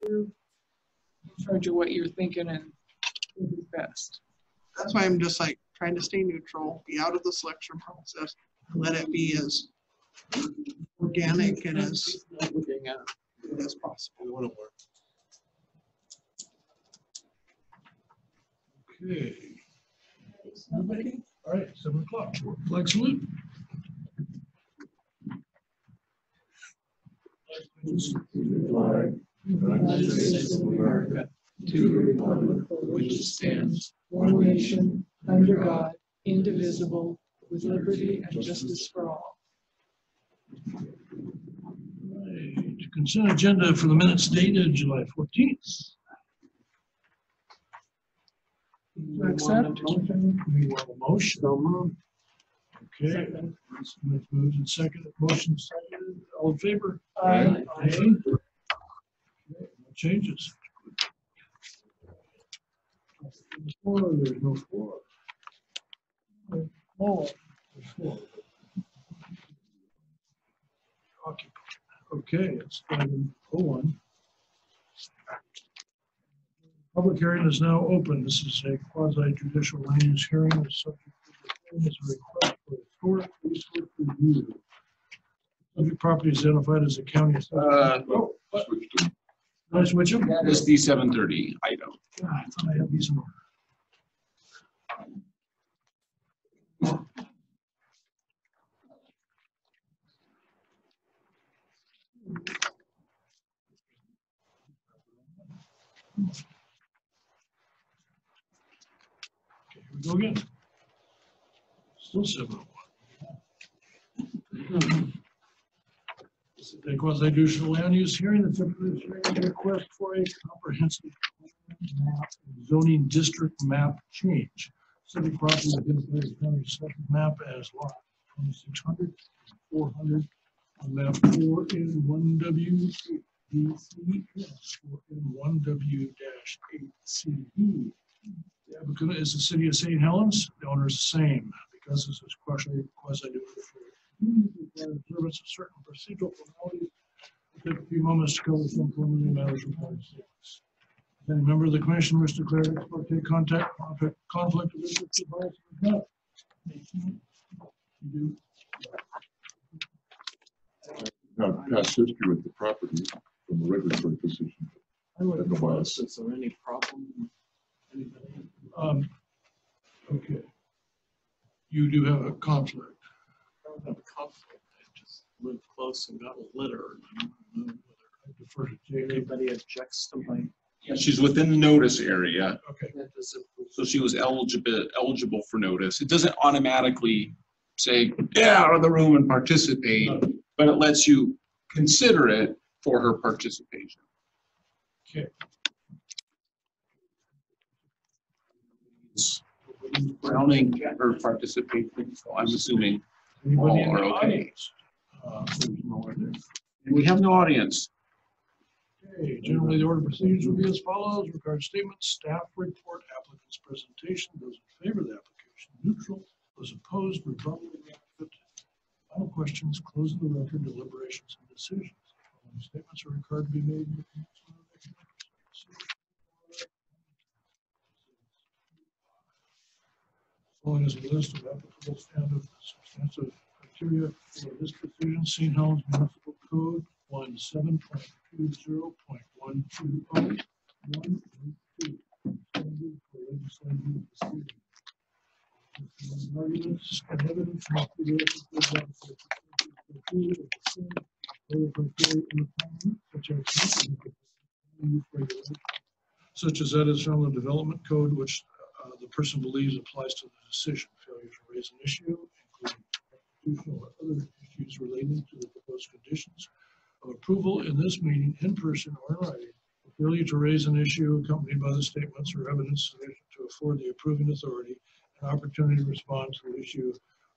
you're in charge of what you're thinking and will be best. That's why I'm just like trying to stay neutral, be out of the selection process, let it be as organic and as good as possible. Okay. Nobody? All right, 7 o'clock. Flag salute. Flag, United States of America, to the republic for which it stands, one nation, under God, indivisible, with liberty and justice for all. Right. Consent agenda for the minutes dated July 14th. Accept. We want a motion. Okay. Smith moved and seconded. Motion seconded. All in favor? Aye. Aye. Okay, no changes. There's no four. More. There's four. Okay, it's item 01. Public hearing is now open. This is a quasi-judicial land use hearing. The subject of the hearing is a request for historic resource review. Subject property is identified as a county. Did I switch them? That is the 7:30 item. God, I thought I had these in order. Okay, here we go again. Still 701. This is a quasi-judicial land use hearing. The subject of this hearing is a request for a comprehensive map, zoning district map change. Subject property identifies the county assessment map as lot 2600, 400 on map 4 in 1W DC 4 in 1W-8CB. The applicant is the city of St. Helens. The owner is the same. Because this is quasi-judicial observance of certain procedural formalities. We'll take a few moments to cover some preliminary matters regarding statements. Any member of the commission wish to declare ex parte contact, conflict of interest advice? No. You do. Have past history with the property from the regulatory position. I would have asked, is there any problem? Okay. You do have a conflict. I don't have a conflict. I just live close and got a litter. And I don't know I defer to whether Jacob. anybody objects to my. Yeah, she's within the notice area, Okay. so she was eligible for notice. It doesn't automatically say, get out of the room and participate, but it lets you consider it for her participation. Okay. Grounding her participation, so I'm assuming Anybody in all the are okay. audience? There's no one there. And we have no audience. Okay, generally the order of procedures will be as follows. Regarding statements, staff report, applicant's presentation. Those in favor of the application, neutral. Those opposed, rebuttal. Final questions, close the record, deliberations and decisions. Following statements are required to be made in the commencement of the next meeting. Following is a list of applicable standard substantive criteria for this decision. St. Helens Municipal Code 17.20.120. 1.2. Standard for legislative decisions. Arguments and evidence must be raised with regard to the criteria of the same other criteria in the plan, such as that is from the development code, which the person believes applies to the decision. Failure to raise an issue, including constitutional or other issues relating to the proposed conditions of approval in this meeting, in person or in writing. Failure to raise an issue accompanied by the statements or evidence sufficient to afford the approving authority an opportunity to respond to the issue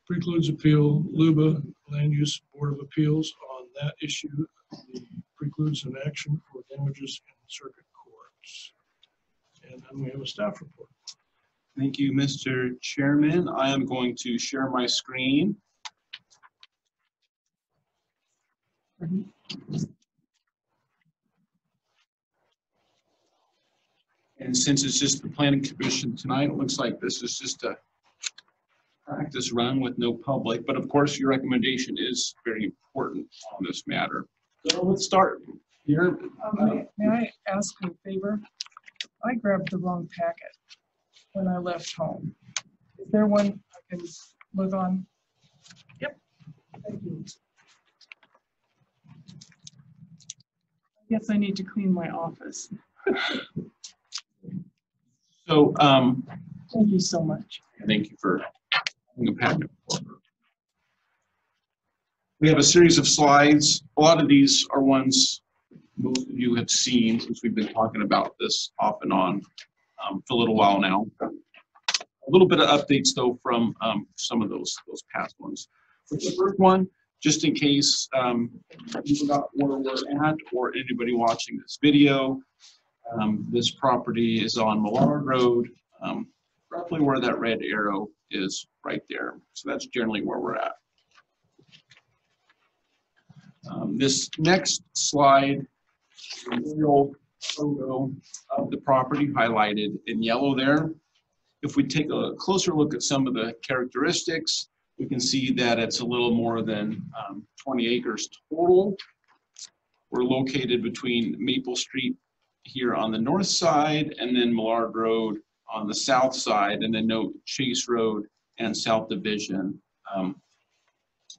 precludes appeal. LUBA, Land Use Board of Appeals, on that issue, precludes an action for damages in circuit courts. And then we have a staff report. Thank you, Mr. Chairman. I am going to share my screen. And since it's just the planning commission tonight, it looks like this is just a practice run with no public, but of course your recommendation is very important on this matter. So let's start here. May I ask a favor? I grabbed the wrong packet when I left home. Is there one I can look on? Yep. Thank you. I guess I need to clean my office. So Thank you so much. thank you for having a packet. We have a series of slides. A lot of these are ones most of you have seen since we've been talking about this off and on for a little while now. A little bit of updates though from some of those past ones. For the first one, just in case you forgot where we're at or anybody watching this video, this property is on Millard Road, roughly where that red arrow is right there. So that's generally where we're at. This next slide, a real photo of the property highlighted in yellow there. If we take a closer look at some of the characteristics, we can see that it's a little more than 20 acres total. We're located between Maple Street here on the north side and then Millard Road on the south side, and then note Chase Road and South Division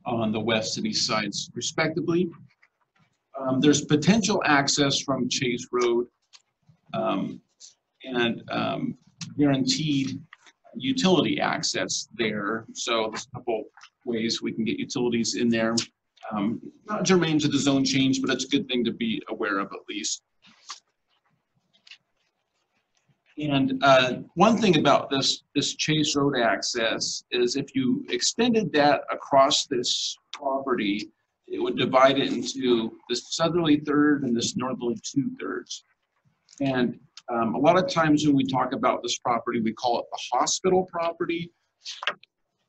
on the west and east sides respectively. There's potential access from Chase Road and guaranteed utility access there. So there's a couple ways we can get utilities in there. Not germane to the zone change, but it's a good thing to be aware of at least. And one thing about this Chase Road access is if you extended that across this property, it would divide it into this southerly third and this northerly 2/3. And a lot of times when we talk about this property, we call it the hospital property.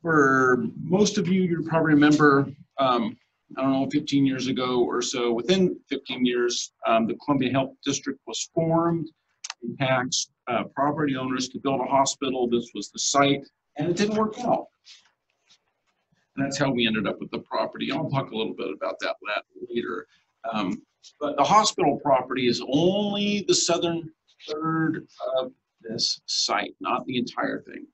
For most of you, you probably remember, I don't know, 15 years ago or so, within 15 years, the Columbia Health District was formed. It taxed property owners to build a hospital. This was the site, and it didn't work out. And that's how we ended up with the property. I'll talk a little bit about that later. But the hospital property is only the southern third of this site, not the entire thing.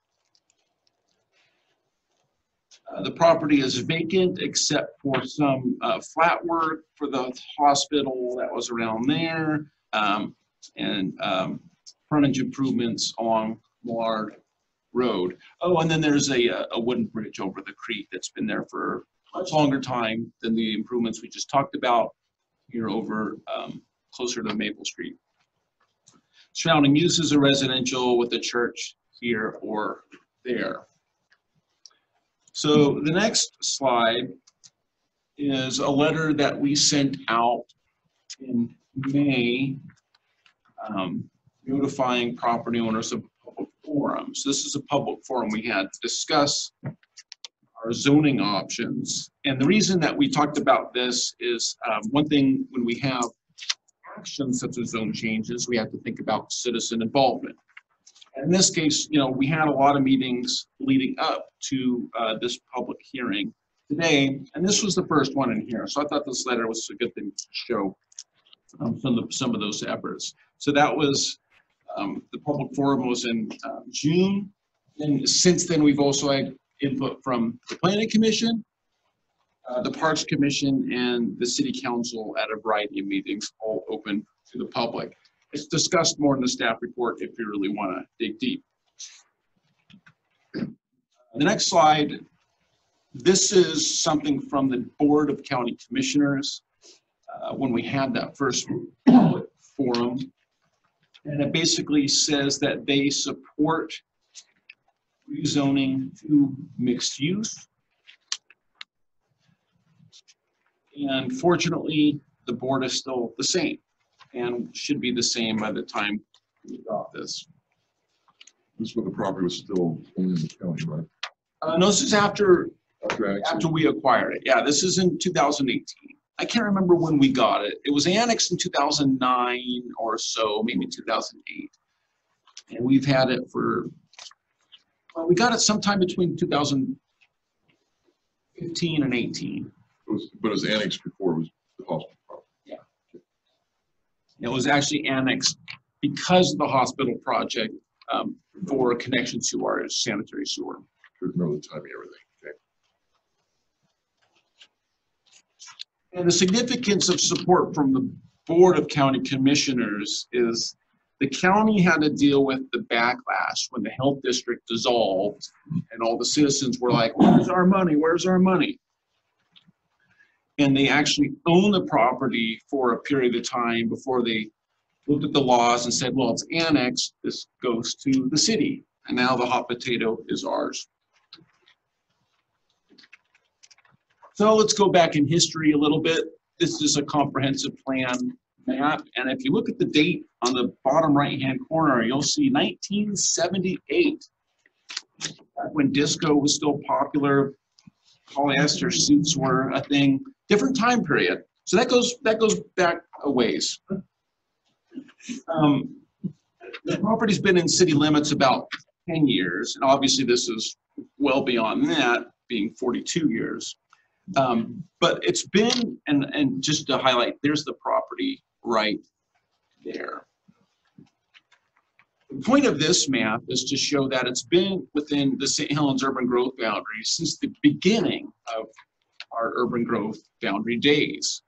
The property is vacant except for some flat work for the hospital that was around there, and frontage improvements along Millard Road. Oh, and then there's a wooden bridge over the creek that's been there for a much longer time than the improvements we just talked about here over closer to Maple Street. Surrounding uses are residential with a church here or there. So the next slide is a letter that we sent out in May notifying property owners of public forums. This is a public forum we had to discuss our zoning options. And the reason that we talked about this is one thing, when we have actions such as zone changes, we have to think about citizen involvement. And in this case, you know, we had a lot of meetings leading up to this public hearing today, and this was the first one in here. So I thought this letter was a good thing to show some of those efforts. So that was, the public forum was in June. And since then, we've also had input from the Planning Commission, the Parks Commission, and the City Council at a variety of meetings, all open to the public. It's discussed more in the staff report if you really want to dig deep. The next slide, this is something from the Board of County Commissioners when we had that first public forum. And it basically says that they support rezoning to mixed use. And fortunately, the board is still the same and should be the same by the time we adopt this. This is when the property was still owned in the county, right? No, this is after After we acquired it. Yeah, this is in 2018. I can't remember when we got it. It was annexed in 2009 or so, maybe 2008. And we've had it for, well, we got it sometime between 2015 and 18. But it was annexed before it was the hospital property. It was actually annexed because of the hospital project for a connection to our sanitary sewer. Couldn't remember the timing of everything. Okay. And the significance of support from the Board of County Commissioners is the county had to deal with the backlash when the health district dissolved and all the citizens were like, where's our money? Where's our money? And they actually owned the property for a period of time before they looked at the laws and said, well, it's annexed, this goes to the city. And now the hot potato is ours. So let's go back in history a little bit. This is a comprehensive plan map. And if you look at the date on the bottom right-hand corner, you'll see 1978. When disco was still popular, polyester suits were a thing, different time period. So that goes back a ways. The property's been in city limits about 10 years. And obviously this is well beyond that, being 42 years. But it's been, and just to highlight, there's the property right there. The point of this map is to show that it's been within the St. Helens urban growth boundary since the beginning of our urban growth boundary days.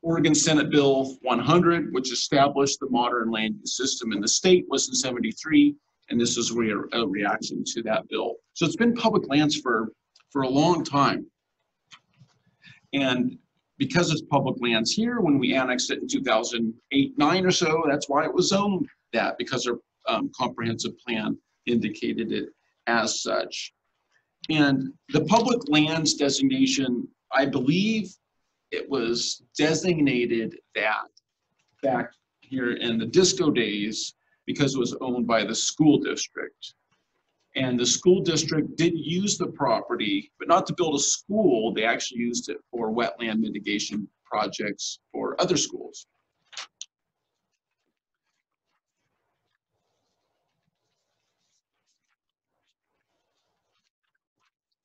Oregon Senate Bill 100, which established the modern land use system in the state, was in '73, and this is a reaction to that bill. So it's been public lands for a long time. And because it's public lands here, when we annexed it in 2008-9 or so, that's why it was zoned that, because our comprehensive plan indicated it as such. And the public lands designation, I believe it was designated that back here in the disco days because it was owned by the school district. And the school district did use the property, but not to build a school. They actually used it for wetland mitigation projects for other schools.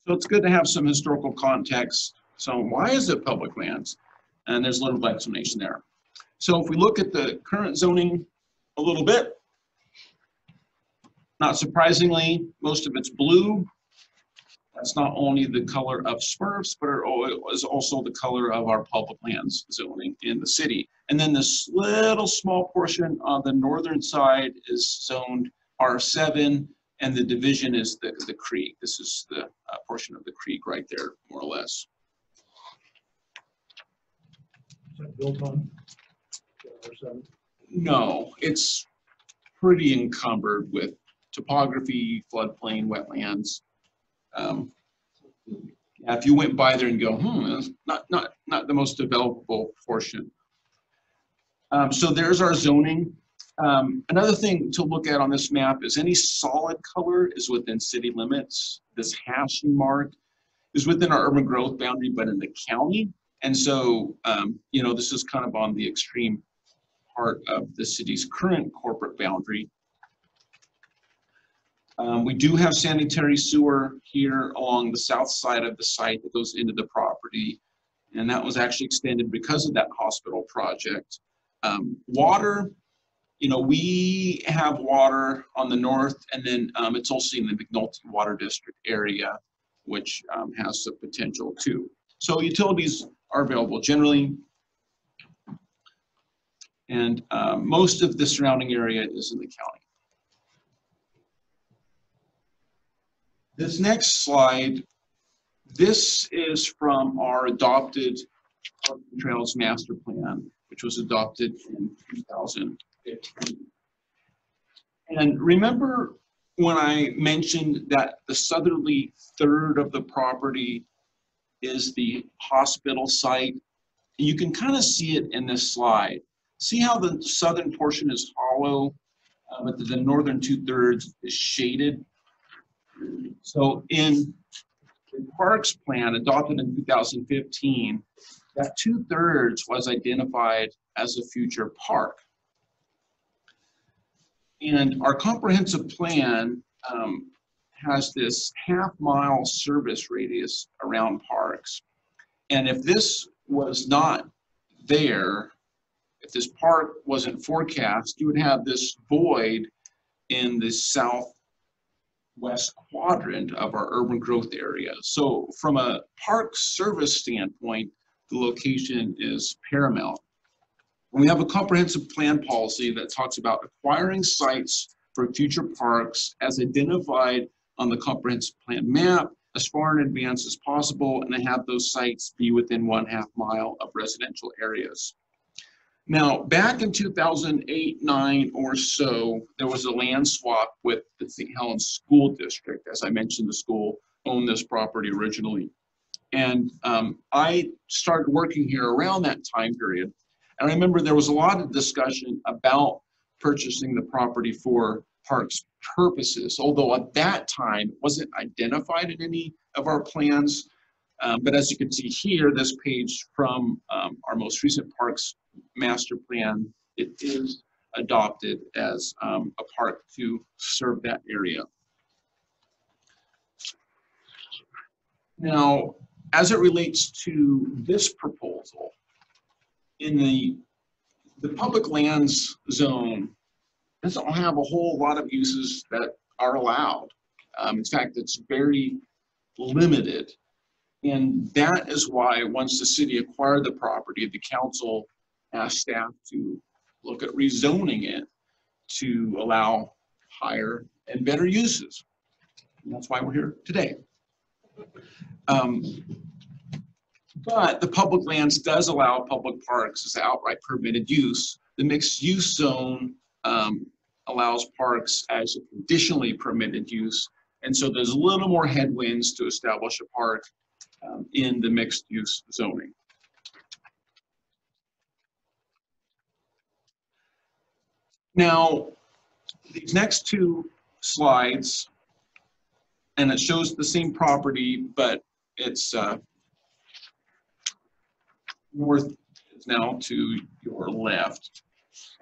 So it's good to have some historical context. So why is it public lands? And there's a little explanation there. So if we look at the current zoning a little bit, not surprisingly, most of it's blue. That's not only the color of Smurfs, but it is also the color of our public lands zoning in the city. And then this little small portion on the northern side is zoned R7, and the division is the creek. This is the portion of the creek right there, more or less. Is that built on? R7? No, it's pretty encumbered with topography, floodplain, wetlands. If you went by there and go, that's not the most developable portion. So there's our zoning. Another thing to look at on this map is any solid color is within city limits. This hashing mark is within our urban growth boundary, but in the county. And so, this is kind of on the extreme part of the city's current corporate boundary. We do have sanitary sewer here along the south side of the site that goes into the property. And that was actually extended because of that hospital project. Water, we have water on the north, and then it's also in the McNulty Water District area, which has some potential too. So utilities are available generally. And most of the surrounding area is in the county. This next slide, this is from our adopted Parks and Trails Master Plan, which was adopted in 2015. And remember when I mentioned that the southerly third of the property is the hospital site? You can kind of see it in this slide. See how the southern portion is hollow, but the northern 2/3 is shaded? So in the Parks Plan adopted in 2015, that 2/3 was identified as a future park. And our comprehensive plan has this half-mile service radius around parks. And if this was not there, if this park wasn't forecast, you would have this void in the southwest quadrant of our urban growth area. So from a park service standpoint, the location is paramount. We have a comprehensive plan policy that talks about acquiring sites for future parks as identified on the comprehensive plan map as far in advance as possible, and to have those sites be within 1/2 mile of residential areas. Now, back in 2008-9 or so, there was a land swap with the St. Helens School District. As I mentioned, the school owned this property originally. And I started working here around that time period. And I remember there was a lot of discussion about purchasing the property for parks purposes, although at that time it wasn't identified in any of our plans. But as you can see here, this page from our most recent parks master plan, it is adopted as a park to serve that area. Now, as it relates to this proposal, in the public lands zone doesn't have a whole lot of uses that are allowed. In fact, it's very limited. And that is why once the city acquired the property, the council asked staff to look at rezoning it to allow higher and better uses. And that's why we're here today. But the public lands does allow public parks as outright permitted use. The mixed use zone allows parks as a conditionally permitted use. And so there's a little more headwinds to establish a park in the mixed use zoning. Now, these next two slides, and it shows the same property, but it's north is now to your left.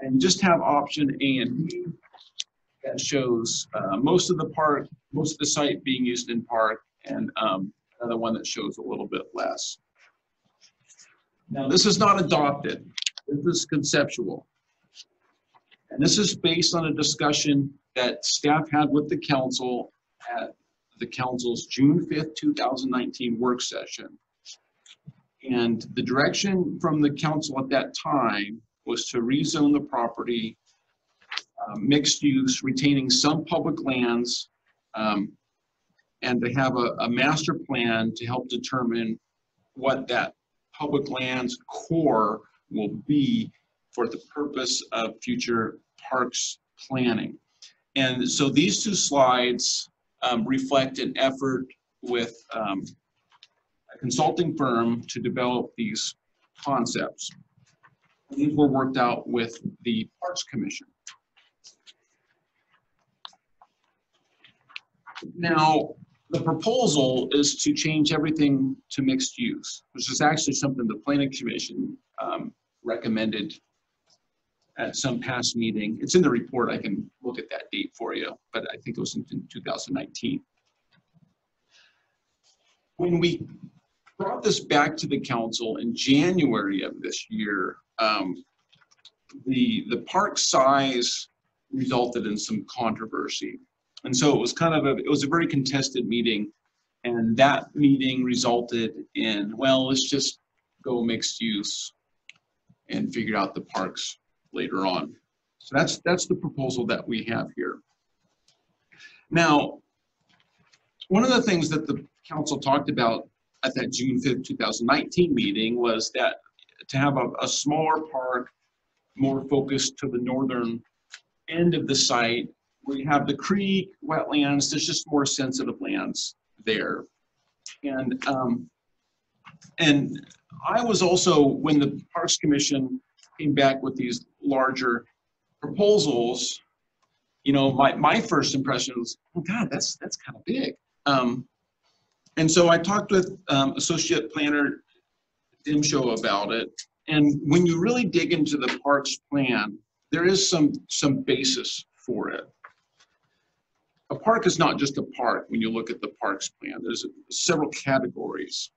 And you just have option A and B that shows most of the site being used in park, and another one that shows a little bit less. Now, this is not adopted. This is conceptual. And this is based on a discussion that staff had with the council at the council's June 5th, 2019 work session. And the direction from the council at that time was to rezone the property mixed use, retaining some public lands, and to have a master plan to help determine what that public lands core will be for the purpose of future parks planning. And so these two slides reflect an effort with a consulting firm to develop these concepts. These were worked out with the Parks Commission. Now, the proposal is to change everything to mixed use, which is actually something the Planning Commission recommended at some past meeting. It's in the report. I can look at that date for you, but I think it was in 2019. When we brought this back to the council in January of this year, the park size resulted in some controversy. And so it was it was a very contested meeting, and that meeting resulted in, well, let's just go mixed use and figure out the parks later on. So that's the proposal that we have here. Now, one of the things that the council talked about at that June 5th, 2019 meeting was that to have a smaller park, more focused to the northern end of the site, where you have the creek, wetlands, there's just more sensitive lands there. And I was also, when the Parks Commission came back with these larger proposals, you know, my first impression was, oh God, that's kind of big. And so I talked with Associate Planner Dimshow about it. And when you really dig into the parks plan, there is some basis for it. A park is not just a park when you look at the parks plan. There's several categories.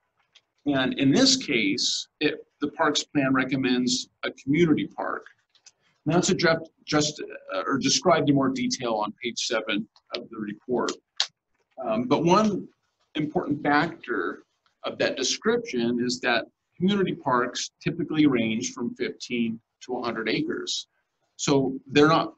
And in this case, the parks plan recommends a community park. And that's described in more detail on page 7 of the report. But one important factor of that description is that community parks typically range from 15 to 100 acres. So they're not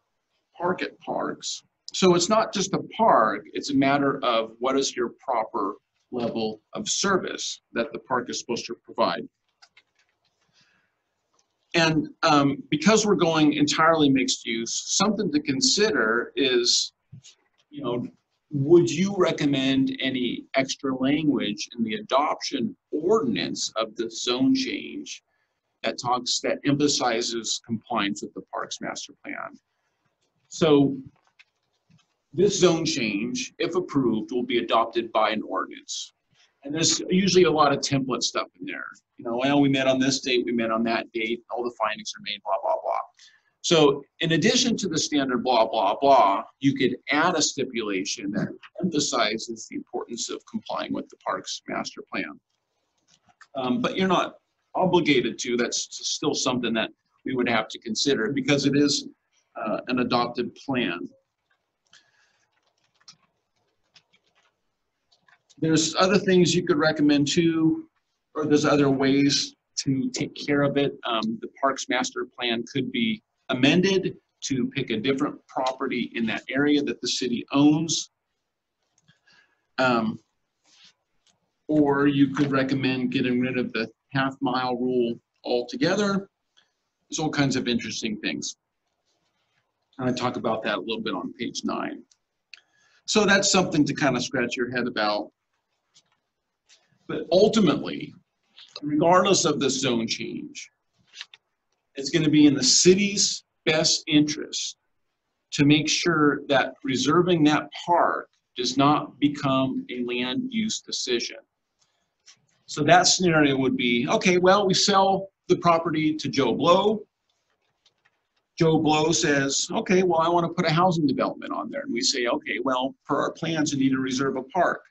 parks. So it's not just a park, it's a matter of what is your proper level of service that the park is supposed to provide. And because we're going entirely mixed use, something to consider is, would you recommend any extra language in the adoption ordinance of the zone change that emphasizes compliance with the parks master plan? So this zone change, if approved, will be adopted by an ordinance. And there's usually a lot of template stuff in there. Well, we met on this date, we met on that date, all the findings are made, blah, blah, blah. So in addition to the standard blah, blah, blah, you could add a stipulation that emphasizes the importance of complying with the parks master plan. But you're not obligated to. That's still something that we would have to consider because it is an adopted plan. There's other things you could recommend too, or there's other ways to take care of it. The parks master plan could be amended to pick a different property in that area that the city owns. Or you could recommend getting rid of the half-mile rule altogether. There's all kinds of interesting things. And I talk about that a little bit on page 9. So that's something to kind of scratch your head about. But ultimately, regardless of the zone change, it's going to be in the city's best interest to make sure that reserving that park does not become a land use decision. So that scenario would be, okay, well, we sell the property to Joe Blow. Joe Blow says, okay, well, I want to put a housing development on there. And we say, okay, well, per our plans, you need to reserve a park.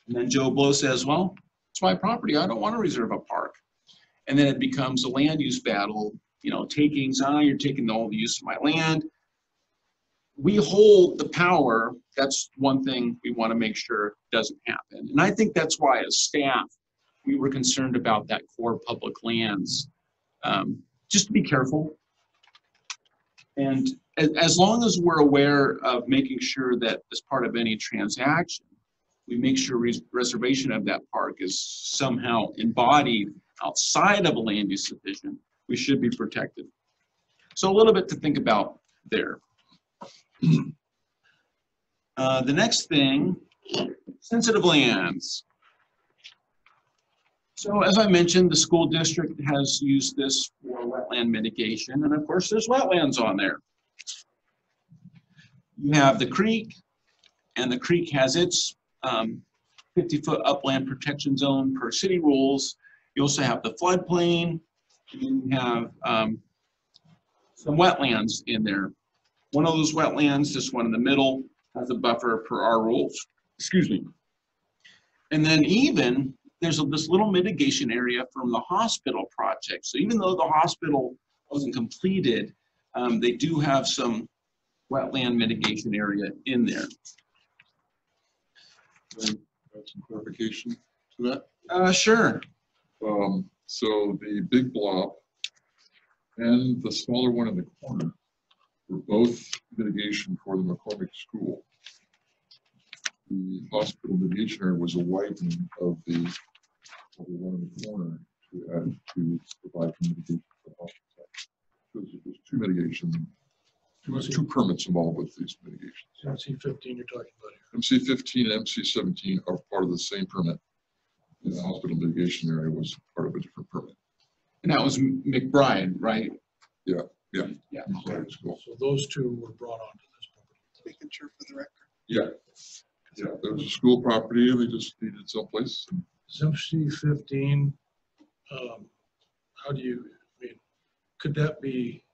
And then Joe Blow says, well, it's my property. I don't want to reserve a park. And then it becomes a land use battle, takings, you're taking all the use of my land. We hold the power. That's one thing we want to make sure doesn't happen. And I think that's why as staff, we were concerned about that core public lands. Just to be careful. And as long as we're aware of making sure that as part of any transaction, we make sure reservation of that park is somehow embodied outside of a land use division, we should be protected. So a little bit to think about there. The next thing, sensitive lands. So as I mentioned, the school district has used this for wetland mitigation, and of course there's wetlands on there. You have the creek, and the creek has its 50-foot upland protection zone per city rules. You also have the floodplain, and you have some wetlands in there. One of those wetlands, this one in the middle, has a buffer per our rules. Excuse me. And then even there's this little mitigation area from the hospital project. So even though the hospital wasn't completed, they do have some wetland mitigation area in there. Some clarification to that. Sure. So the big blob and the smaller one in the corner were both mitigation for the McCormick School. The hospital mitigation area was a widening of the one in the corner to provide mitigation for the hospital. So there's two mitigation, two permits involved with these mitigations. MC-15 you're talking about here. MC-15 and MC-17 are part of the same permit. And the hospital mitigation area was part of a different permit. And that was McBride, right? Yeah. Okay. So those two were brought onto this property. Making sure for the record. Yeah, there was a school property and they just needed someplace. MC-15, how do you, could that be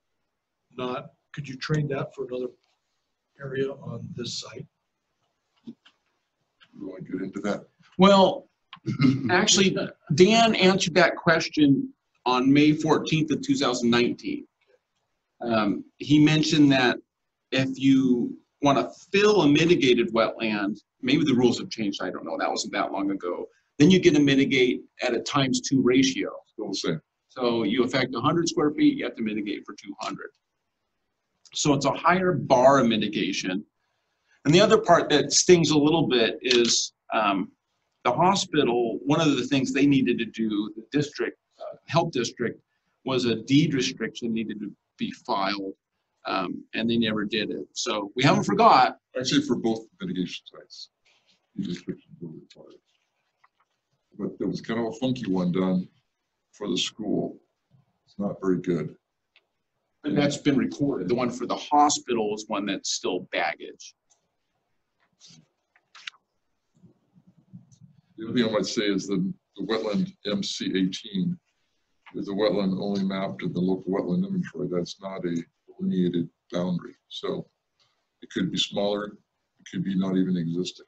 could you trade that for another area on this site? You want to get into that? Well, actually, Dan answered that question on May 14th of 2019. He mentioned that if you want to fill a mitigated wetland, maybe the rules have changed, I don't know, that wasn't that long ago, then you get to mitigate at a ×2 ratio. Still the same. So you affect 100 square feet, you have to mitigate for 200. So it's a higher bar of mitigation. And the other part that stings a little bit is the hospital, one of the things they needed to do, the district, health district, was a deed restriction needed to be filed, and they never did it. So we haven't forgot. Actually, for both mitigation sites, these restrictions were required. But there was kind of a funky one done for the school. It's not very good. And that's been recorded. The one for the hospital is one that's still baggage. The other thing I might say is the wetland MC18 is a wetland only mapped in the local wetland inventory. That's not a delineated boundary. So it could be smaller, it could be not even existing.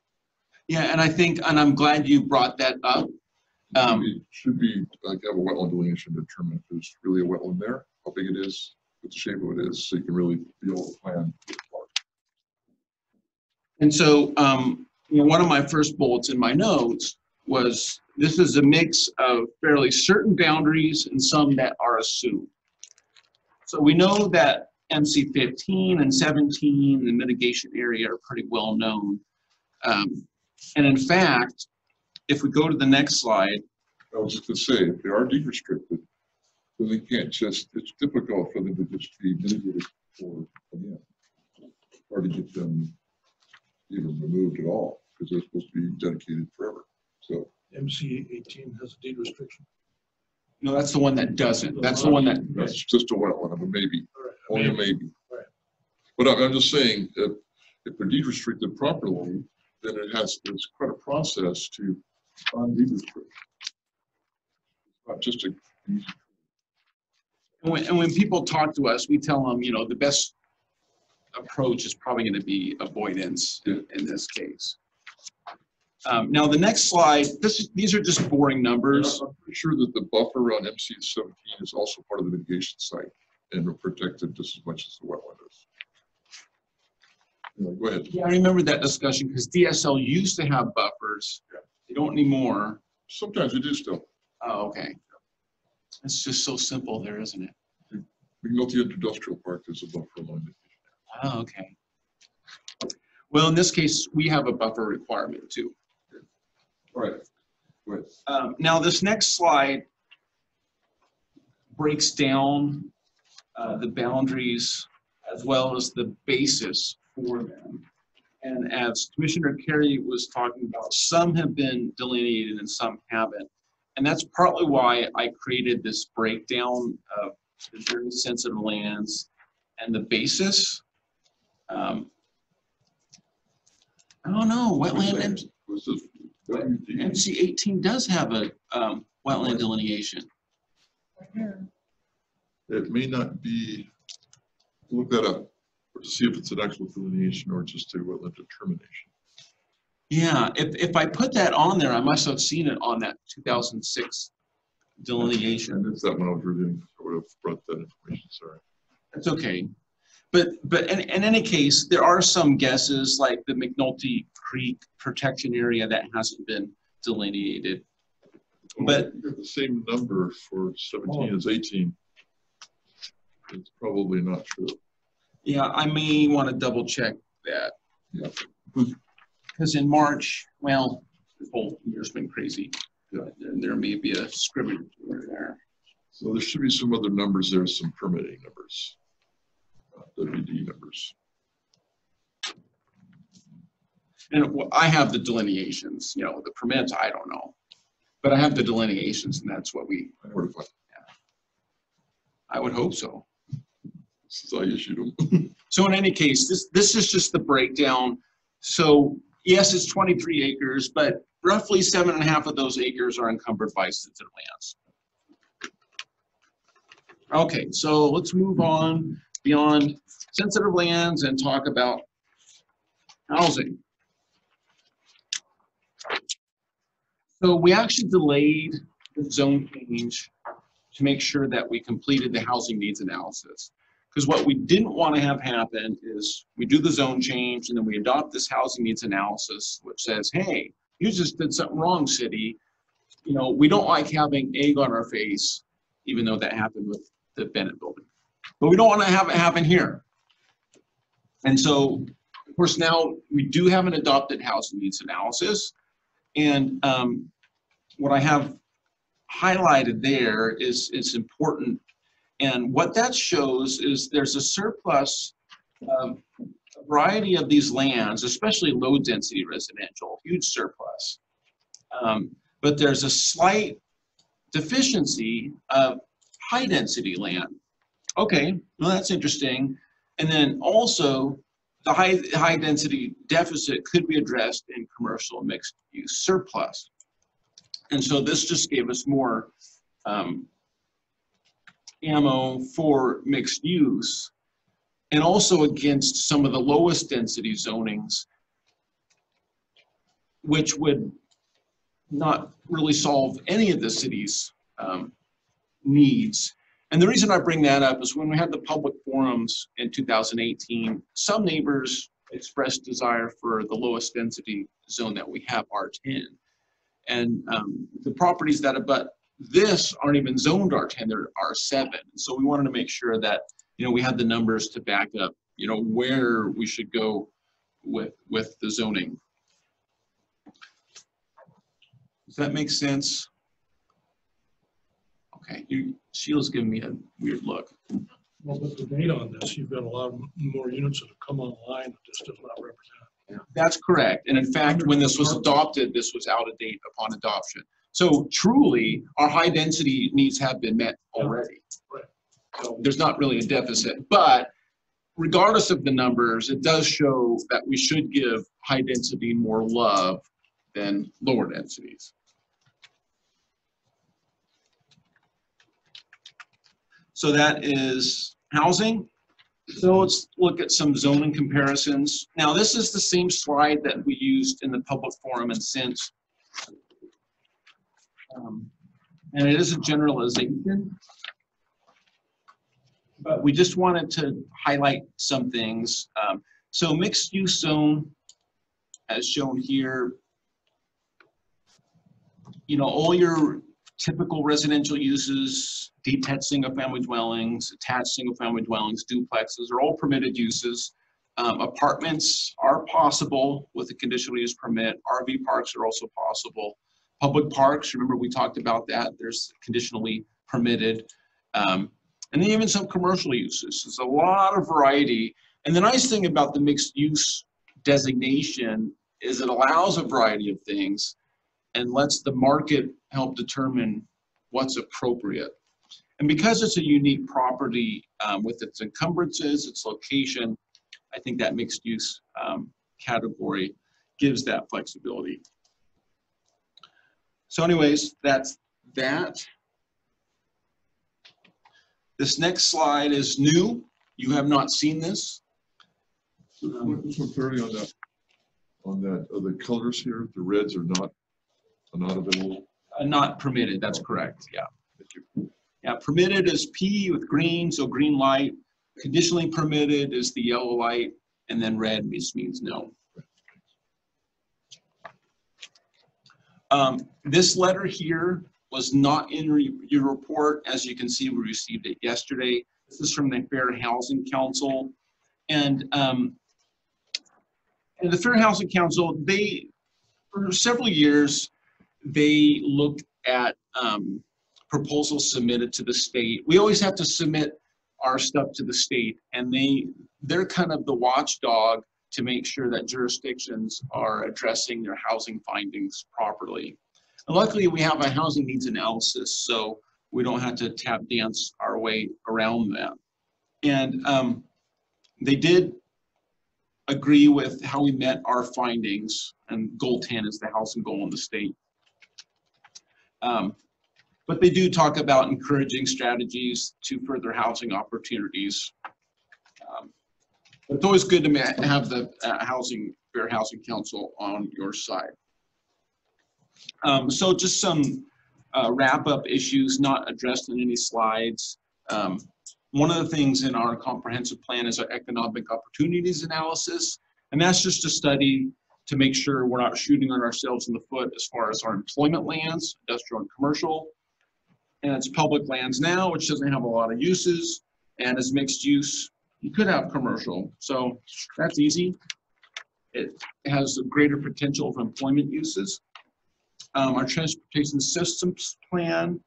Yeah, and I think, and I'm glad you brought that up. It should be like have a wetland delineation to determine if there's really a wetland there, how big it is, what the shape of it is, so you can really feel the plan. And so, you know, one of my first bullets in my notes was, this is a mix of fairly certain boundaries and some that are assumed. So we know that MC 15 and 17, the mitigation area, are pretty well known. And in fact, if we go to the next slide. I was just to say, if they are deed restricted, then they can't just, it's difficult for them to just be mitigated for, again, or to get them even removed at all, because they're supposed to be dedicated forever. So MC18 has a deed restriction. No, that's the one that doesn't. That's the one that. that's just a wetland, a maybe, All right. only a maybe. Right. But I'm just saying that if they're deed restricted properly, then there's quite a process to undeed restrict. It's not just a easy. And when people talk to us, we tell them, you know, the best approach is probably going to be avoidance in this case. Now, the next slide, these are just boring numbers. I'm pretty sure that the buffer on MC17 is also part of the mitigation site and are protected just as much as the wetland is. Go ahead. Yeah, I remember that discussion because DSL used to have buffers. They don't anymore. Sometimes we do still. Oh, okay. It's just so simple there, isn't it? McNulty Industrial Park, there's a buffer along it. Oh, okay. Well, in this case, we have a buffer requirement too. All right. Go ahead. Now, this next slide breaks down the boundaries as well as the basis for them. And as Commissioner Carey was talking about, some have been delineated and some haven't. And that's partly why I created this breakdown of the very sensitive lands and the basis. I don't know, wetland, MC 18 does have a wetland delineation. It may not be, look that up, or to see if it's an actual delineation or just a wetland determination. Yeah, if I put that on there, I must have seen it on that 2006 delineation. And it's that one I was reviewing, I would have brought that information, sorry. That's okay. But in any case, there are some guesses like the McNulty Creek protection area that hasn't been delineated. But you have the same number for 17 as 18. It's probably not true. yeah, I may want to double check that. Yeah. Because in March, well, the whole year's been crazy. Yeah. And there may be a scrimmage there. So there should be some other numbers there, some permitting numbers, WD numbers. And I have the delineations, you know, the permits, I don't know. But I have the delineations and that's what we, Where to find? I would hope so. Since I issued them. So in any case, this is just the breakdown. So yes, it's 23 acres, but roughly 7.5 of those acres are encumbered by sensitive lands. Okay, so let's move on beyond sensitive lands and talk about Housing. So we actually delayed the zone change to make sure that we completed the housing needs analysis. Because what we didn't want to have happen is we do the zone change and then we adopt this housing needs analysis, which says, hey, you just did something wrong, city. You know, we don't like having egg on our face, even though that happened with the Bennett building. But we don't want to have it happen here. And so, of course, now we do have an adopted housing needs analysis. And what I have highlighted there is important. And what that shows is there's a surplus of a variety of these lands, especially low density residential, huge surplus. But there's a slight deficiency of high density land. Okay, well, that's interesting. And then also the high density deficit could be addressed in commercial mixed use surplus. And so this just gave us more ammo for mixed use, and also against some of the lowest density zonings, which would not really solve any of the city's needs. And the reason I bring that up is when we had the public forums in 2018, some neighbors expressed desire for the lowest density zone that we have, R10. And the properties that abut this aren't even zoned R10, they're R7. So we wanted to make sure that, you know, we had the numbers to back up, you know, where we should go with the zoning. Does that make sense? Okay, Sheila's giving me a weird look. Well, with the data on this, you've got a lot more units that have come online that this does not represent. Yeah, that's correct. And in fact, when this was adopted, this was out of date upon adoption. So truly, our high density needs have been met already. Right. So there's not really a deficit, but regardless of the numbers, it does show that we should give high density more love than lower densities. So that is housing. So let's look at some zoning comparisons. Now, this is the same slide that we used in the public forum and since. And it is a generalization, but we just wanted to highlight some things. So mixed use zone, as shown here, you know, all your typical residential uses, detached single-family dwellings, attached single-family dwellings, duplexes are all permitted uses. Apartments are possible with a conditional use permit. RV parks are also possible. Public parks, remember we talked about that, there's conditionally permitted. And then even some commercial uses. There's a lot of variety. And the nice thing about the mixed use designation is it allows a variety of things and lets the market help determine what's appropriate. And because it's a unique property with its encumbrances, its location, I think that mixed use category gives that flexibility. So anyways, that's that. This next slide is new. You have not seen this. Just one clarity on that, the colors here, the reds are not available. Not permitted, that's correct, yeah. Thank you. Yeah, permitted is P with green, so green light. Conditionally permitted is the yellow light, and then red means no. This letter here was not in your report. As you can see, we received it yesterday. This is from the Fair Housing Council. And the Fair Housing Council, for several years, they looked at proposals submitted to the state. We always have to submit our stuff to the state, and they're kind of the watchdog to make sure that jurisdictions are addressing their housing findings properly. And luckily, we have a housing needs analysis, so we don't have to tap dance our way around that. And they did agree with how we met our findings, and goal 10 is the housing goal in the state. But they do talk about encouraging strategies to further housing opportunities. But it's always good to have the housing Fair Housing Council on your side. So just some wrap-up issues not addressed in any slides. One of the things in our comprehensive plan is our economic opportunities analysis, and that's just a study to make sure we're not shooting on ourselves in the foot as far as our employment lands, industrial and commercial. And it's public lands now, which doesn't have a lot of uses, and is mixed use. You could have commercial, so that's easy. It has a greater potential for employment uses. Our transportation systems plan.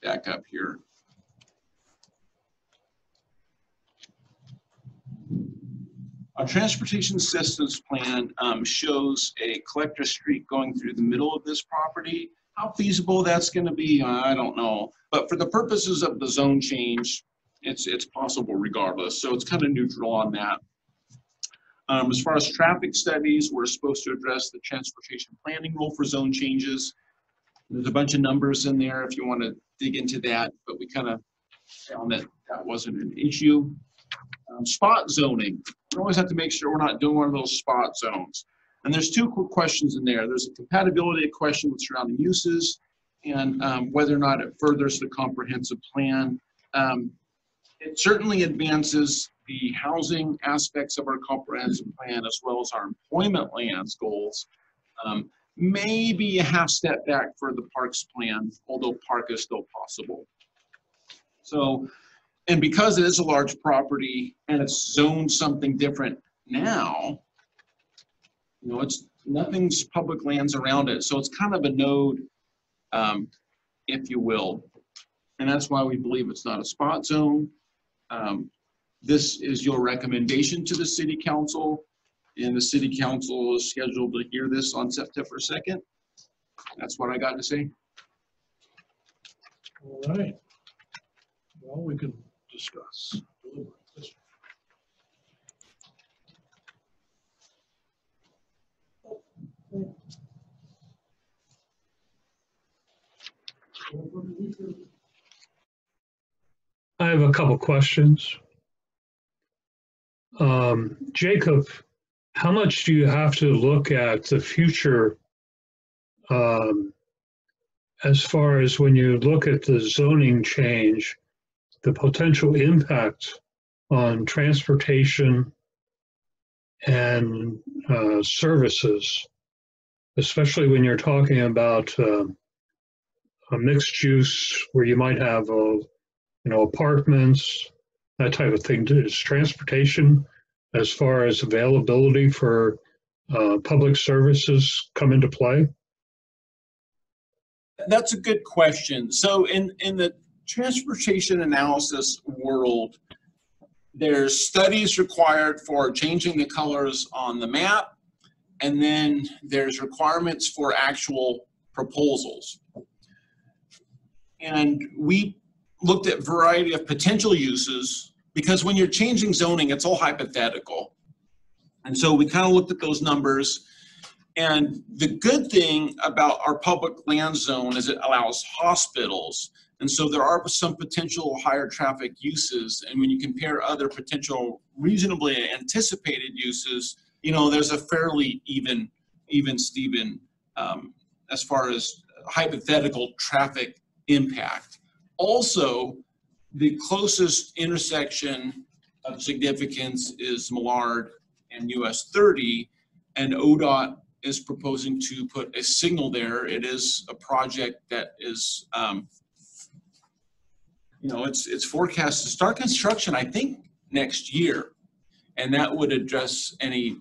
Back up here. Our transportation systems plan shows a collector street going through the middle of this property. How feasible that's going to be, I don't know. But for the purposes of the zone change, it's possible regardless. So it's kind of neutral on that. As far as traffic studies, we're supposed to address the transportation planning rule for zone changes. There's a bunch of numbers in there if you want to dig into that, but we kind of found that that wasn't an issue. Spot zoning. We always have to make sure we're not doing one of those spot zones. And there's two quick questions in there. There's a compatibility question with surrounding uses and whether or not it furthers the comprehensive plan. It certainly advances the housing aspects of our comprehensive plan as well as our employment lands goals. Maybe a half step back for the parks plan, although park is still possible. So, and because it is a large property and it's zoned something different now, you know, nothing's public lands around it. So it's kind of a node, if you will. And that's why we believe it's not a spot zone. This is your recommendation to the city council, and the city council is scheduled to hear this on September 2nd. That's what I got to say. All right. Well, we can discuss. I have a couple questions. Jacob, how much do you have to look at the future as far as when you look at the zoning change, the potential impact on transportation and services, especially when you're talking about a mixed use where you might have apartments, that type of thing. Does transportation, as far as availability for public services, come into play? That's a good question. So in the transportation analysis world, there's studies required for changing the colors on the map, and then there's requirements for actual proposals. And we looked at a variety of potential uses, because when you're changing zoning, it's all hypothetical. And so we kind of looked at those numbers. And the good thing about our public land zone is it allows hospitals. And so there are some potential higher traffic uses. And when you compare other potential reasonably anticipated uses, you know, there's a fairly even Steven, as far as hypothetical traffic impact. Also, the closest intersection of significance is Millard and US 30, and ODOT is proposing to put a signal there. It is a project that is, it's forecast to start construction, I think, next year. And that would address any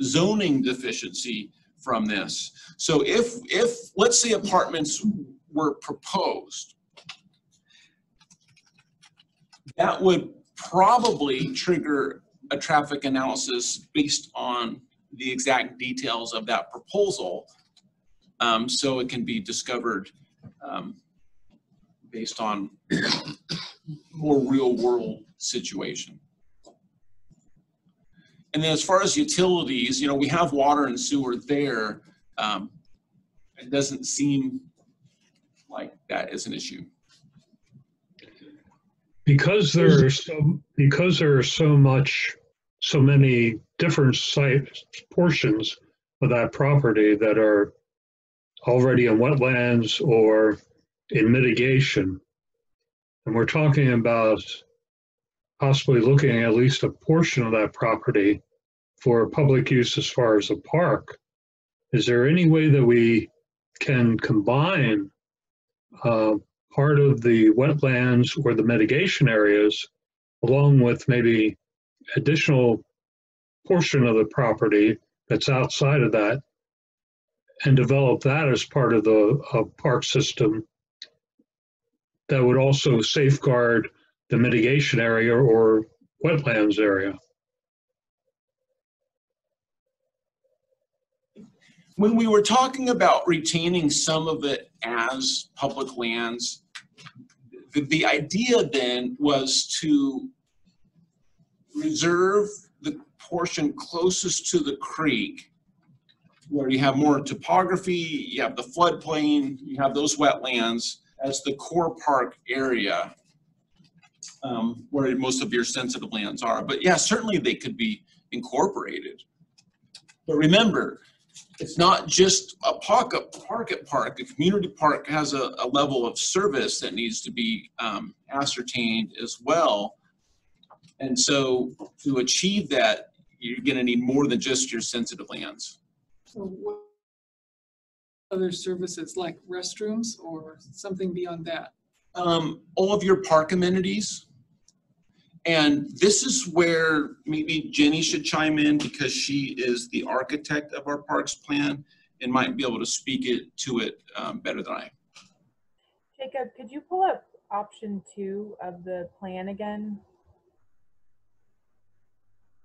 zoning deficiency from this. So if let's say apartments were proposed, that would probably trigger a traffic analysis based on the exact details of that proposal, so it can be discovered based on more real world situation. And then as far as utilities, you know, we have water and sewer there. It doesn't seem like that as an issue. Because there are so many different portions of that property that are already in wetlands or in mitigation, and we're talking about possibly looking at least a portion of that property for public use as far as a park. Is there any way that we can combine part of the wetlands or the mitigation areas along with maybe additional portion of the property that's outside of that and develop that as part of the park system that would also safeguard the mitigation area or wetlands area? When we were talking about retaining some of it as public lands, the idea then was to reserve the portion closest to the creek where you have more topography, you have the floodplain, you have those wetlands as the core park area where most of your sensitive lands are. But yeah, certainly they could be incorporated. But remember, it's not just a park. A community park has a level of service that needs to be ascertained as well. And so to achieve that, you're going to need more than just your sensitive lands. So what other services like restrooms or something beyond that? All of your park amenities. And this is where maybe Jenny should chime in because she is the architect of our parks plan and might be able to speak to it better than I. Jacob, could you pull up option 2 of the plan again?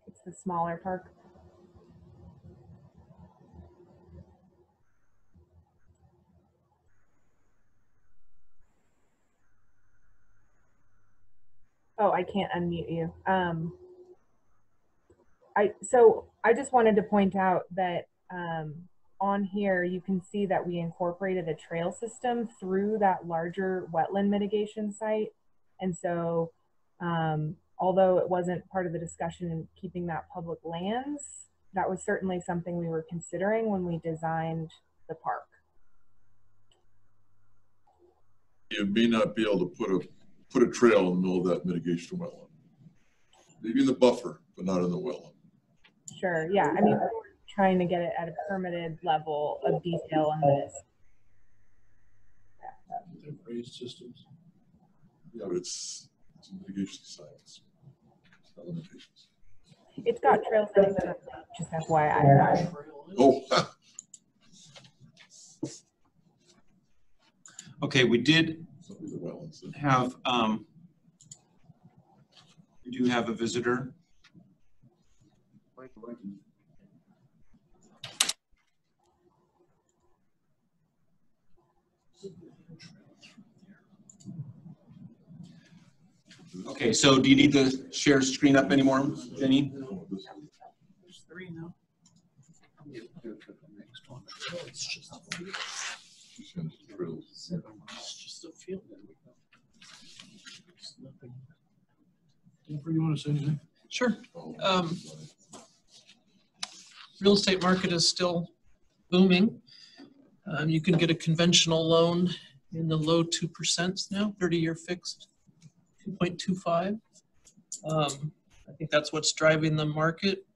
It's the smaller park. Oh, I can't unmute you. So I just wanted to point out that on here, you can see that we incorporated a trail system through that larger wetland mitigation site. And so although it wasn't part of the discussion in keeping that public lands, that was certainly something we were considering when we designed the park. You may not be able to put a trail in the middle of that mitigation wetland. Maybe in the buffer, but not in the wetland. Sure, yeah. I mean, we're trying to get it at a permitted level of detail on this. Raised systems. Yeah, but it's mitigation science. It's not limitations. It's got trails in it, just FYI. Oh. Okay, we did have, we do have a visitor. Okay, so do you need to share screen up anymore, Jenny? There's 3 now. It's just a field. It's just a field. It's nothing. Jennifer, you want to say anything? Sure. Real estate market is still booming. You can get a conventional loan in the low 2% now, 30-year fixed, 2.25. I think that's what's driving the market.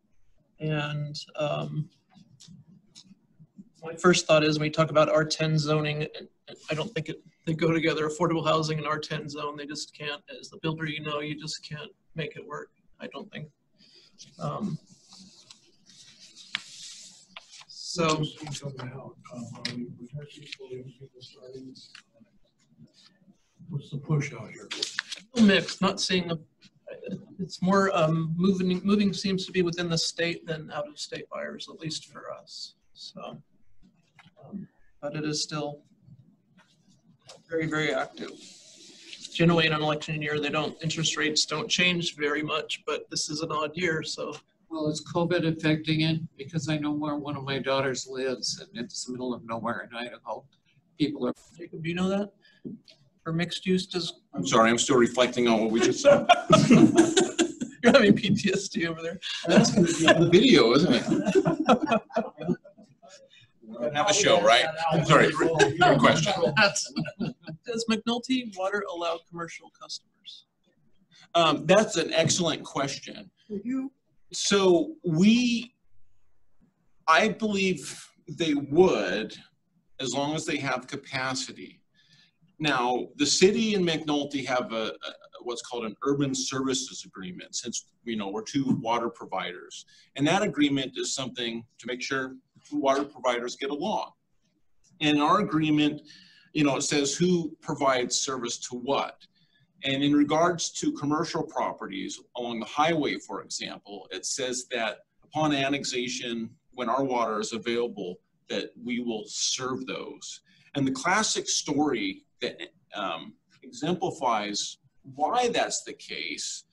And my first thought is when we talk about R10 zoning, I don't think they go together. Affordable housing and R10 zone, they just can't. As the builder, you know, you just can't make it work. I don't think. So. What's the push out here? Mixed, not seeing it's more moving seems to be within the state than out of state buyers, at least for us. So, but it is still very, very active. Generally in an election year, interest rates don't change very much, but this is an odd year, so. Well, is COVID affecting it? Because I know where one of my daughters lives and it's the middle of nowhere in Idaho. People are. Jacob, do you know that? For mixed use, does, I'm sorry, I'm still reflecting on what we just said. you're having PTSD over there. That's gonna be on the video, isn't it? We're gonna have a show, right? I'm sorry, good question. Does McNulty Water allow commercial customers? That's an excellent question. You, So I believe they would, as long as they have capacity. Now, the city and McNulty have what's called an urban services agreement, since we're two water providers. And that agreement is something to make sure two water providers get along. And in our agreement, it says who provides service to what. And in regards to commercial properties along the highway, for example, it says that upon annexation, when our water is available, that we will serve those. And the classic story that exemplifies why that's the case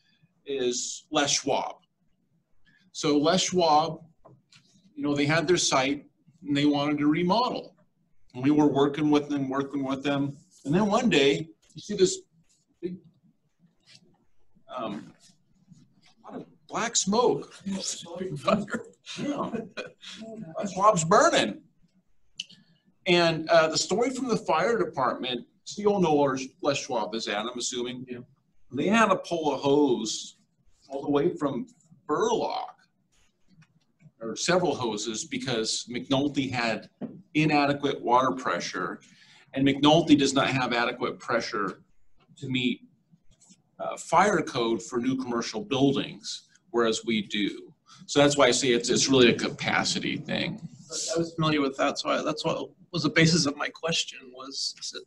is Les Schwab. So Les Schwab, they had their site and they wanted to remodel. And we were working with them. And then one day, you see this big lot of black smoke. Fire. Yeah. Les Schwab's burning. And the story from the fire department, so you all know where Les Schwab is at, I'm assuming. Yeah. They had to pull a hose all the way from Burlock, or several hoses, because McNulty had inadequate water pressure, and McNulty does not have adequate pressure to meet fire code for new commercial buildings, whereas we do. So that's why I say it's really a capacity thing. I was familiar with that, so that's what was the basis of my question, was is it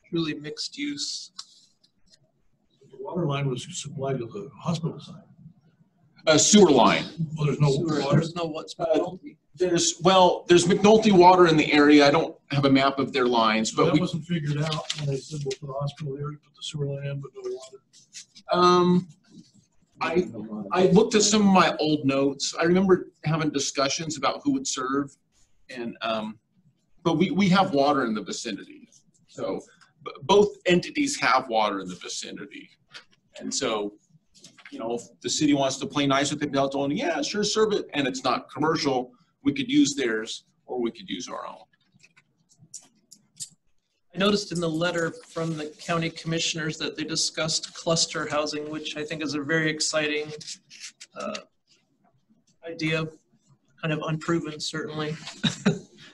truly mixed use? The water line was supplied to the hospital site. A sewer line. Well, there's no water. There's no what's McNulty. There's McNulty water in the area. I don't have a map of their lines, but That wasn't figured out when they said we'll put a hospital there, put the sewer line in, but no water. I looked at some of my old notes. I remember having discussions about who would serve, and but we have water in the vicinity. So both entities have water in the vicinity, and so if the city wants to play nice with it, they'll tell them, yeah, sure, serve it, and it's not commercial. We could use theirs, or we could use our own. I noticed in the letter from the county commissioners that they discussed cluster housing, which I think is a very exciting idea, kind of unproven certainly,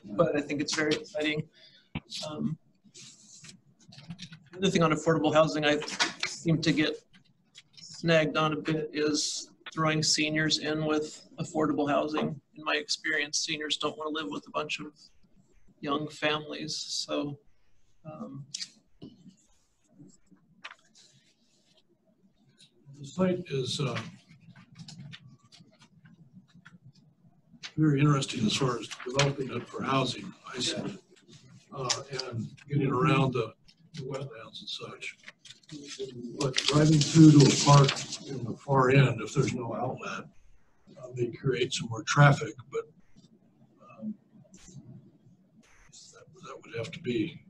but I think it's very exciting. Another thing on affordable housing I seem to get snagged on a bit is throwing seniors in with affordable housing. In my experience, seniors don't want to live with a bunch of young families, so The site is very interesting as far as developing it for housing, I see, and getting around the wetlands and such. But driving through to a park in the far end, if there's no outlet, may create some more traffic, but that would have to be,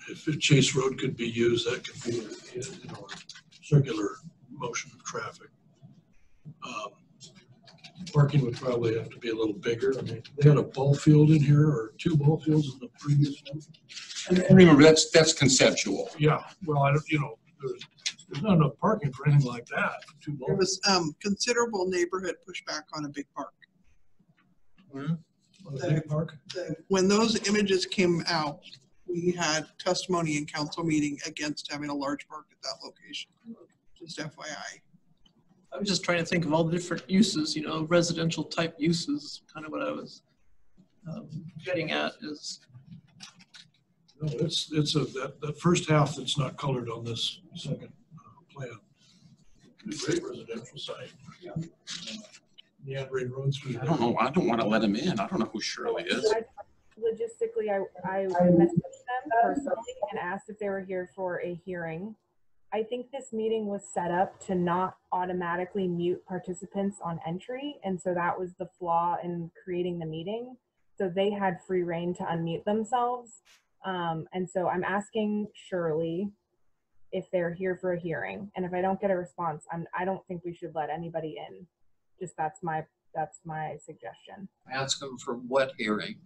if Chase Road could be used, that could be a circular motion of traffic. Parking would probably have to be a little bigger. I mean, they had a ball field in here, or two ball fields in the previous one. And remember, that's conceptual. Yeah, well, I don't, there's not enough parking for anything like that. For two ball there was considerable neighborhood pushback on a big park. on a big park. When those images came out, we had testimony in council meeting against having a large park at that location. Just FYI. I was just trying to think of all the different uses, residential type uses, kind of what I was getting at is. No, it's that first half that's not colored on this second plan. Great residential site. Meandering roads through there. I don't know. I don't want to let him in. I don't know who Shirley is. Logistically, I messaged them personally and asked if they were here for a hearing. I think this meeting was set up to not automatically mute participants on entry, and so that was the flaw in creating the meeting. So they had free reign to unmute themselves. And so I'm asking Shirley if they're here for a hearing. And if I don't get a response, I don't think we should let anybody in. Just that's my suggestion. Ask them for what hearing?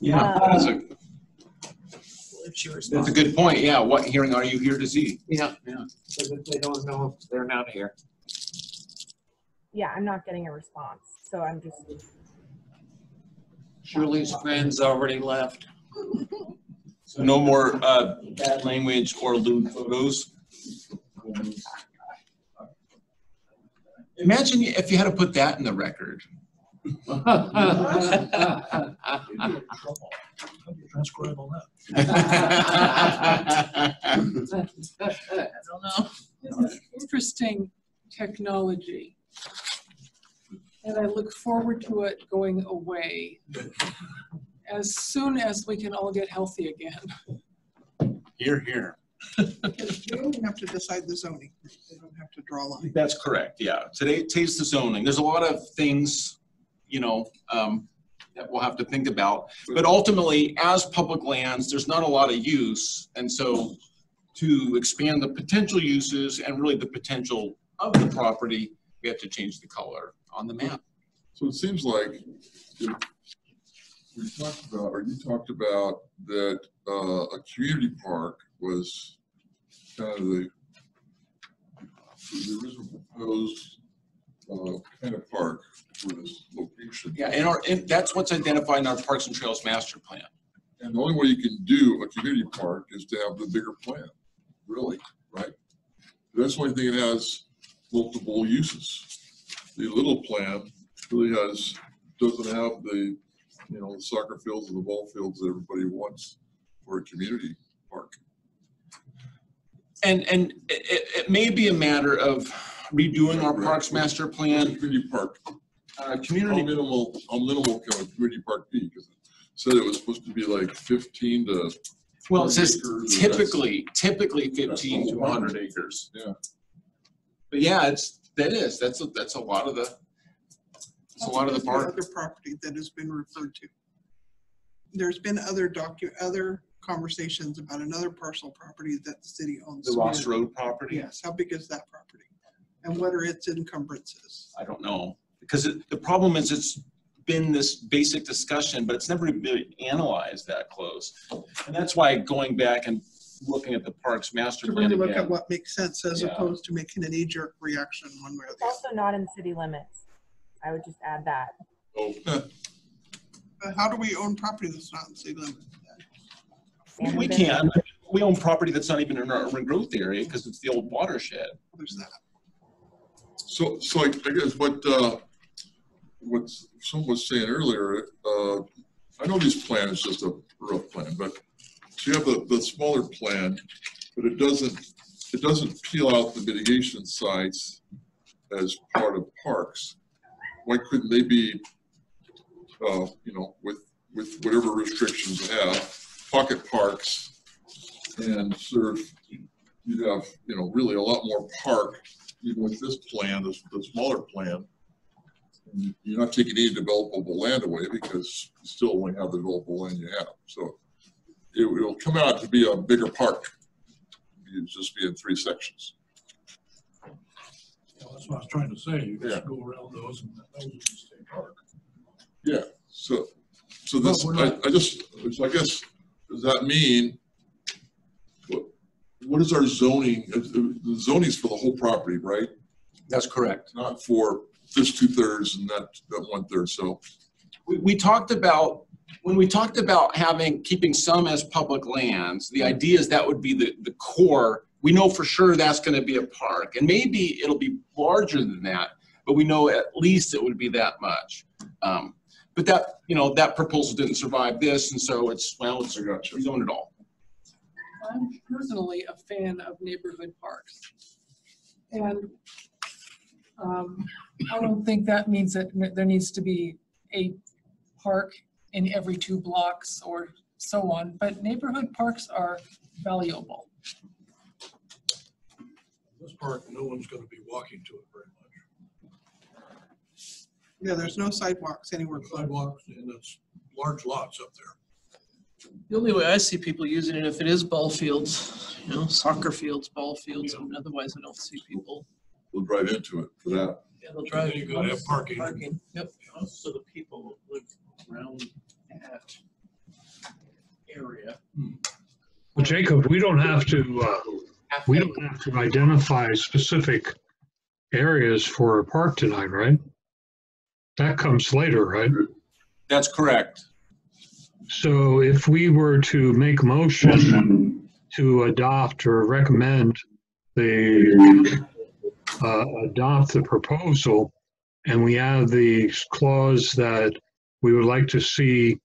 Yeah, that's a, If she that's responds. a good point. Yeah, what hearing are you here to see? Yeah, yeah. Because if they don't know, if they're not here. Yeah, I'm not getting a response. So I'm just, Shirley's friends already left. So no more bad language or lewd photos. Imagine if you had to put that in the record. Transcribe all that. I don't know. Interesting technology. And I look forward to it going away as soon as we can all get healthy again. Here, here. They don't have to decide the zoning. They don't have to draw lines. That's correct, yeah. Today's the zoning. There's a lot of things, you know, that we'll have to think about. But ultimately, as public lands, there's not a lot of use. And so to expand the potential uses and really the potential of the property, we have to change the color on the map. So it seems like if we talked about, or you talked about that a community park was kind of the original proposed kind of park for this location. Yeah, and that's what's identified in our Parks and Trails Master Plan. And the only way you can do a community park is to have the bigger plan, really, right? That's the only thing that has multiple uses. The little plan really doesn't have the, you know, the soccer fields and the ball fields that everybody wants for a community park. And it may be a matter of redoing our Parks Master Plan. Community park. Community. How minimal can a community park be? Because it said it was supposed to be like 15 to. Well, it says acres, typically 15 to 100 acres. Yeah. But yeah, that's a lot of the. It's a lot of the park. Other property that has been referred to. There's been other conversations about another parcel property that the city owns. The Ross Road property. Yes, how big is that property? And what are its encumbrances? I don't know, because the problem is it's been this basic discussion, but it's never really analyzed that close. And that's why going back and looking at the Parks Master To Plan really look again. at what makes sense as Yeah. opposed to making a knee-jerk reaction one way or it's the other. also not in city limits. I would just add that. How do we own property that's not in city limits? We can. We own property that's not even in our urban growth area because it's the old watershed. There's that. So I guess what someone was saying earlier, I know this plan is just a rough plan, but so you have the smaller plan, but it doesn't peel out the mitigation sites as part of parks. Why couldn't they be, you know, with whatever restrictions they have, pocket parks, and sort of you'd have, you know, really a lot more park even with this plan, the smaller plan. And you're not taking any developable land away because you still only have the developable land you have. So it'll come out to be a bigger park. It'll just be in 3 sections. Well, that's what I was trying to say. You Yeah. just go around those and those are the state park. Yeah. So this, so I guess, does that mean, what is our zoning? The zoning's for the whole property, right? That's correct. Not for this 2/3 and that 1/3. So We talked about, when we talked about keeping some as public lands, the idea is that would be the core. We know for sure that's going to be a park, and maybe it'll be larger than that, but we know at least it would be that much. But that, you know, that proposal didn't survive this, and so it's we own it all. I'm personally a fan of neighborhood parks. And I don't think that means that there needs to be a park in every 2 blocks or so on, but neighborhood parks are valuable. This park, no one's going to be walking to it very much. Yeah, there's no sidewalks anywhere close. Sidewalks and it's large lots up there. The only way I see people using it, if it is ball fields, you know, soccer fields, ball fields, and otherwise I don't see people. We'll drive into it for that. Yeah, they'll drive. Then you gotta have parking. Yep. So the people who live around that area. Well, Jacob, we don't have to identify specific areas for a park tonight, right? That comes later, right? That's correct. So if we were to make a motion to adopt or recommend adopt the proposal, and we have the clause that we would like to see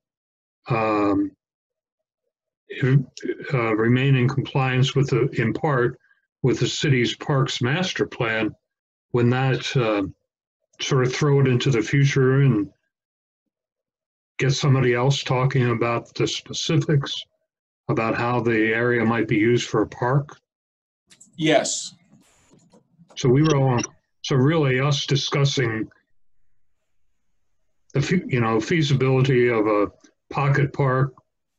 remain in compliance with in part with the city's parks master plan, when that sort of throw it into the future and get somebody else talking about the specifics about how the area might be used for a park? Yes. So so really us discussing the feasibility of a pocket park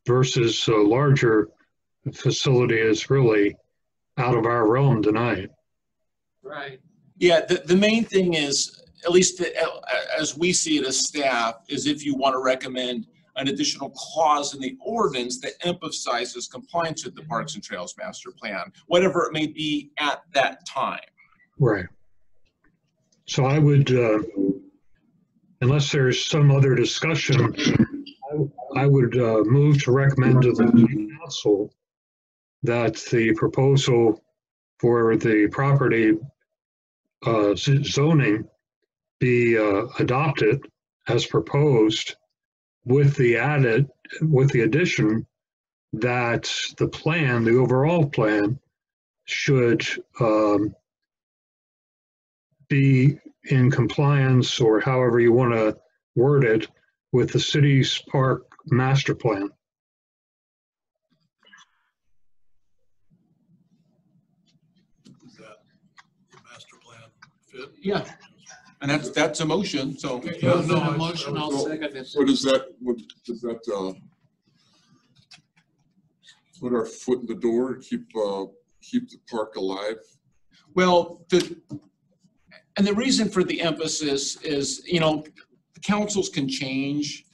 versus a larger facility is really out of our realm tonight. Right. Yeah, the main thing is, at least as we see it as staff, is if you want to recommend an additional clause in the ordinance that emphasizes compliance with the Parks and Trails Master Plan, whatever it may be at that time. Right. So I would, unless there's some other discussion, I would move to recommend to the city council that the proposal for the property zoning be adopted as proposed, with the addition that the overall plan should be in compliance, or however you want to word it, with the city's park master plan. Does that master plan fit? Yeah, and that's a motion, so. Okay, Yeah, no, a I- motion, I'll second it. So does that put our foot in the door, keep the park alive? Well, and the reason for the emphasis is, you know, the councils can change,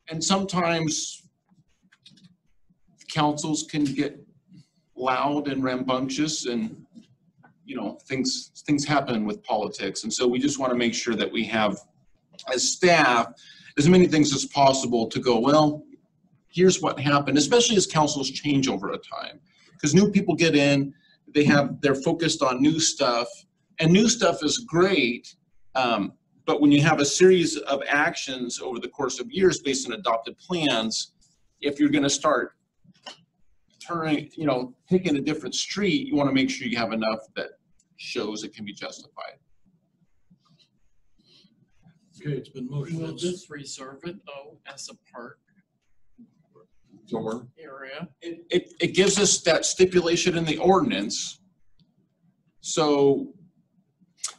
and sometimes councils can get loud and rambunctious, and, you know, things happen with politics. And so we just want to make sure that we have, as staff, as many things as possible to go, well, here's what happened, especially as councils change over a time. Because new people get in, they're focused on new stuff, and new stuff is great, but when you have a series of actions over the course of years based on adopted plans, if you're going to start taking a different street, you want to make sure you have enough that shows it can be justified. Okay, it's been motioned. We'll just reserve it though as a park Somewhere? area. It gives us that stipulation in the ordinance. So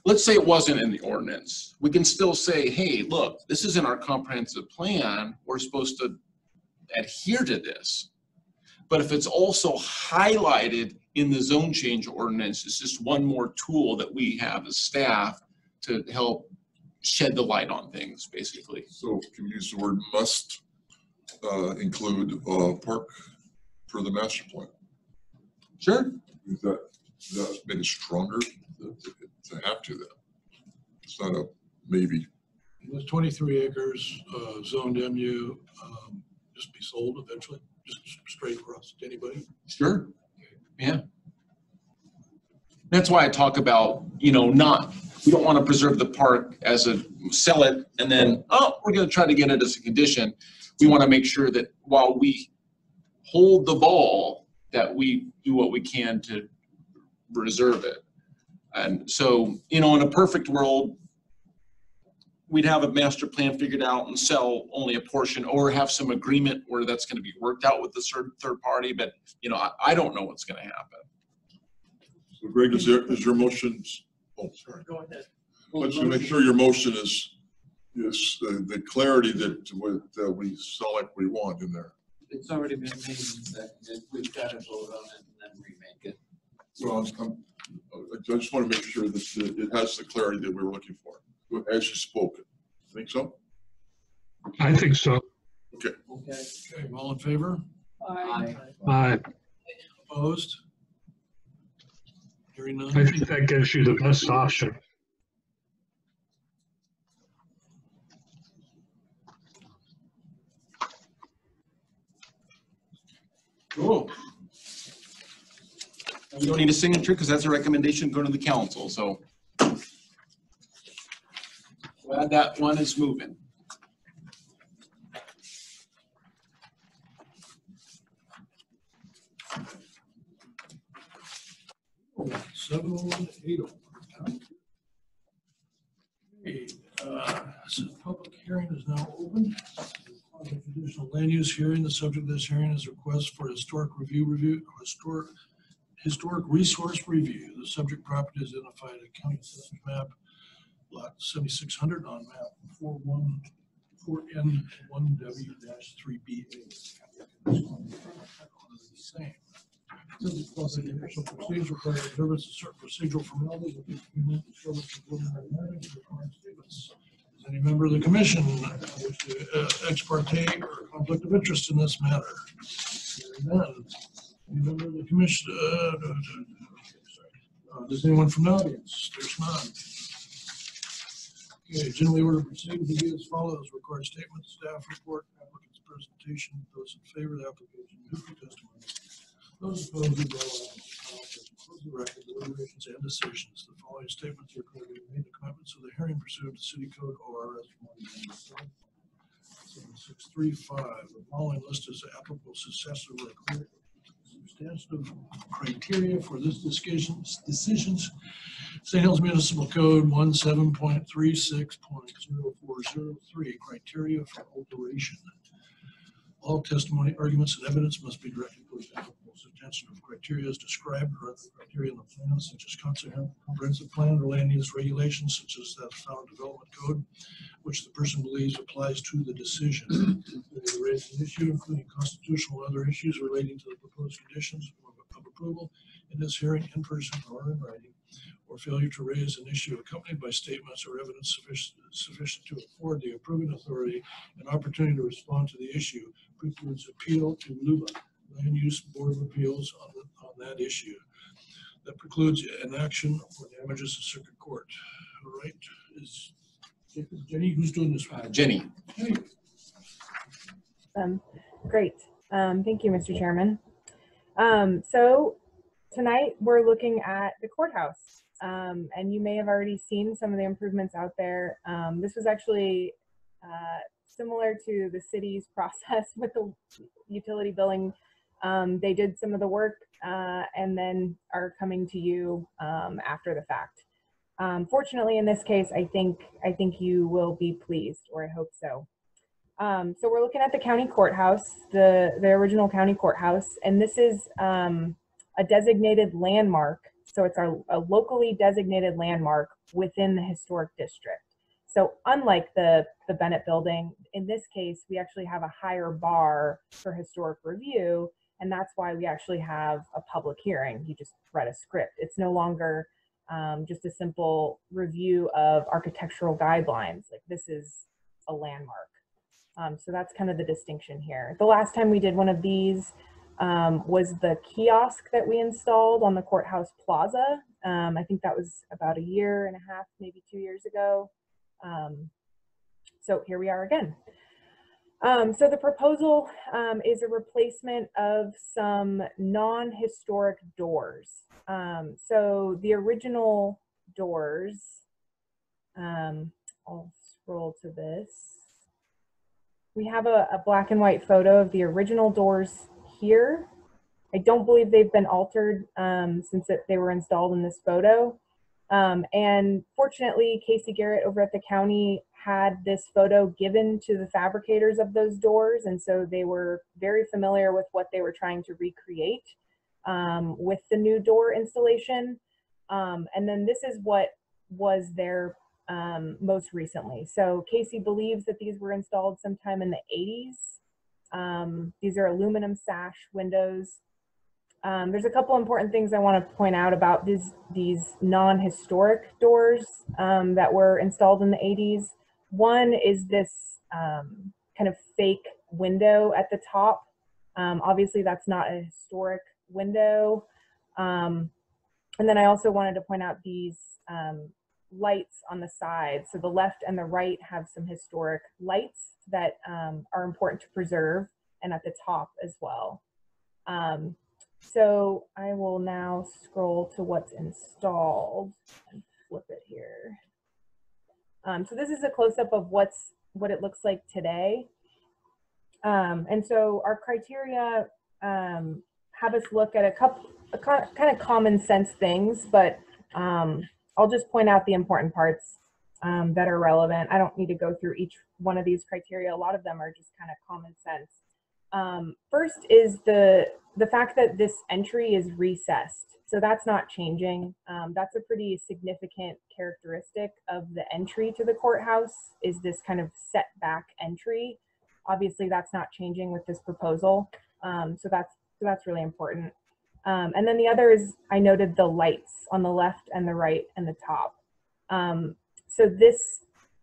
let's say it wasn't in the ordinance. We can still say, hey, look, this is in our comprehensive plan. We're supposed to adhere to this. But if it's also highlighted in the zone change ordinance, it's just one more tool that we have as staff to help shed the light on things, basically. So can we use the word must include park for the master plan? Sure. Does that make it stronger to have to then? It's not a maybe. Those 23 acres zoned MU just be sold eventually, just straight across to anybody? Sure. Yeah. That's why I talk about, we don't want to preserve the park sell it and then, we're going to try to get it as a condition. We want to make sure that while we hold the ball, that we do what we can to reserve it. And so, in a perfect world, we'd have a master plan figured out and sell only a portion, or have some agreement where that's going to be worked out with the third party. But, I don't know what's going to happen. So Greg, is your motion, sorry. Go ahead. Let's make sure your motion is the clarity that we sound like we want in there. It's already been made and seconded. We've got to vote on it and then remake it. Well, I just want to make sure that it has the clarity that we were looking for, as you spoke. Think so? I think so. Okay. Okay. Okay, all in favor? Aye. Aye. Opposed? Hearing I none? think that gives you the best option. Cool. We don't need a signature because that's a recommendation going to the council, so. Glad that one is moving. Oh, 7180. Okay, so the public hearing is now open. Traditional land use hearing. The subject of this hearing is a request for historic historic resource review. The subject property is identified at County Assessment Map Lot 7600 on map 4N1W-3BA. Same. Official procedure requires observance of certain procedural formalities with the preliminary statements. Does any member of the commission wish to ex parte or conflict of interest in this matter? Hearing none. Any member of the commission? Does anyone from the audience? There's none. Okay, generally order to proceed will be as follows. Required statement, staff report, applicant's presentation. Those in favor of the application, neutral testimony. Those opposed, will go on. Close the record, deliberations and decisions. The following statements are clearly made the commitments of the hearing pursuant to City Code ORS 19635. The following list is applicable successor substantive criteria for this decisions. St. Helens Municipal Code 17.36.0403. Criteria for alteration. All testimony, arguments, and evidence must be directed towards the applicable substantive criteria as described or other criteria in the plan, such as comprehensive plan or land use regulations, such as that found development code, which the person believes applies to the decision. They raise an issue, including constitutional or other issues relating to the proposed conditions of approval in this hearing, in person or in writing, or failure to raise an issue accompanied by statements or evidence sufficient to afford the approving authority an opportunity to respond to the issue, precludes appeal to LUBA, Land Use Board of Appeals, on that issue. That precludes an action or damages of circuit court. All right, is Jenny, who's doing this one? Jenny. Jenny. Great. Thank you, Mr. Chairman. So tonight we're looking at the courthouse, and you may have already seen some of the improvements out there. This was actually similar to the city's process with the utility billing. They did some of the work and then are coming to you after the fact. Fortunately, in this case, I think you will be pleased, or I hope so. So we're looking at the county courthouse, the original county courthouse, and this is a designated landmark. So it's a locally designated landmark within the historic district. So unlike the Bennett building, in this case, we actually have a higher bar for historic review, and that's why we actually have a public hearing. You just read a script. It's no longer just a simple review of architectural guidelines. Like, this is a landmark. So that's kind of the distinction here. The last time we did one of these was the kiosk that we installed on the courthouse plaza. I think that was about 1.5 years, maybe 2 years ago. So here we are again. So the proposal is a replacement of some non-historic doors. So the original doors, I'll scroll to this. We have a black and white photo of the original doors here. I don't believe they've been altered since they were installed in this photo. And fortunately, Casey Garrett over at the county had this photo given to the fabricators of those doors. And so they were very familiar with what they were trying to recreate with the new door installation. And then this is what was there most recently. So Casey believes that these were installed sometime in the 80s. These are aluminum sash windows. There's a couple important things I want to point out about these non-historic doors that were installed in the 80s. One is this kind of fake window at the top. Obviously, that's not a historic window. And then I also wanted to point out these lights on the side. So the left and the right have some historic lights that are important to preserve, and at the top as well. So I will now scroll to what's installed and flip it here. So this is a close-up of what it looks like today. And so our criteria have us look at a couple kind of common sense things, but I'll just point out the important parts that are relevant. I don't need to go through each one of these criteria. A lot of them are just kind of common sense. First is the fact that this entry is recessed. So that's not changing. That's a pretty significant characteristic of the entry to the courthouse, is this kind of set back entry. Obviously that's not changing with this proposal. So that's really important. And then the other is, I noted the lights on the left and the right and the top. So this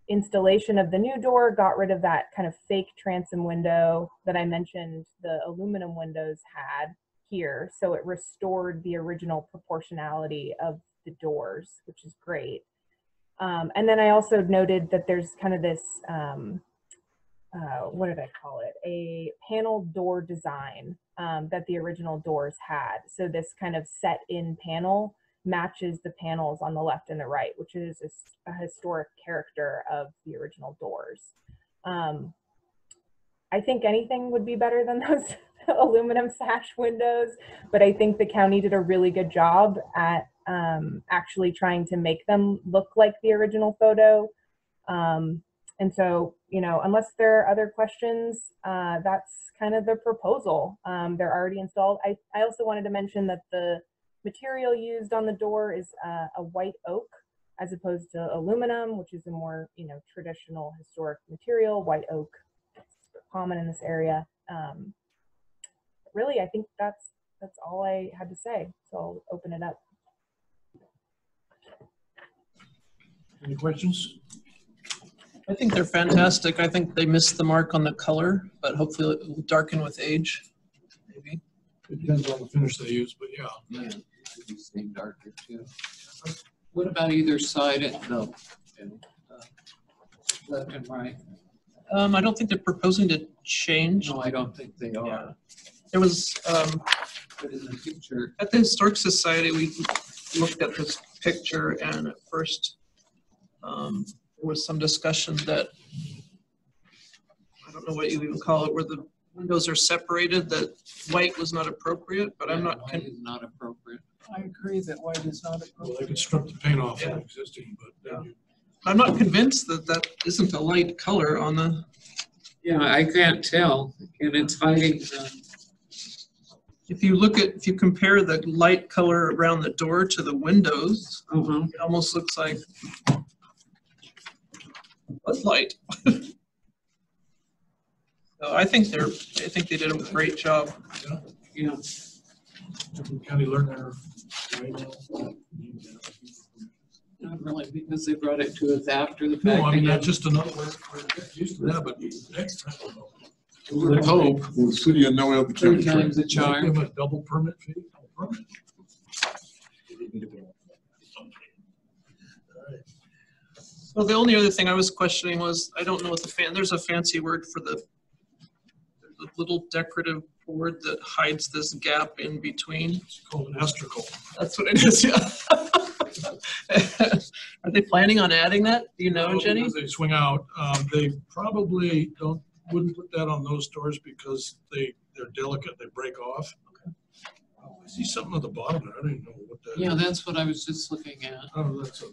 installation of the new door got rid of that kind of fake transom window that I mentioned the aluminum windows had here. So it restored the original proportionality of the doors, which is great. And then I also noted that there's kind of this, what did I call it? A panel door design that the original doors had. So this kind of set in panel matches the panels on the left and the right, which is a historic character of the original doors. I think anything would be better than those aluminum sash windows, but I think the county did a really good job at actually trying to make them look like the original photo. And so, you know, unless there are other questions, that's kind of the proposal. They're already installed. I also wanted to mention that the material used on the door is a white oak as opposed to aluminum, which is a more, you know, traditional historic material. White oak is common in this area. Really, I think that's all I had to say. So I'll open it up. Any questions? I think they're fantastic. I think they missed the mark on the color, but hopefully it will darken with age, maybe. It depends on the finish they use, but yeah. Yeah, it could stay darker too. What about either side? Left and right? I don't think they're proposing to change. No, I don't think they are. Yeah. There was, But in the future, at the Historic Society, we looked at this picture, and at first there was some discussion that, I don't know what you even call it, where the windows are separated, that white was not appropriate, but I'm not. white is not appropriate. I agree that white is not Well, appropriate. they could strip the paint off Yeah. of existing, but then you I'm not convinced that that isn't a light color on the. Yeah, I can't tell, and it's hiding. If you compare the light color around the door to the windows, it almost looks like a light. So I think they did a great job. Yeah. county learned their. Not really, because they brought it to us after the fact. No, I mean, They that's didn't- just another way to get used to that, but next time. Let's hope. Well, the city and no other Third county. time's a Give charm. them a double permit fee. Double permit. So the only other thing I was questioning was, I don't know what there's a fancy word for the little decorative board that hides this gap in between. It's called an estricle. That's what it is, yeah. Are they planning on adding that? Do you know, Jenny? As they swing out, they probably wouldn't put that on those doors because they're delicate, they break off. I see something at the bottom there, I don't even know what that is. Yeah, that's what I was just looking at. Oh, that's a.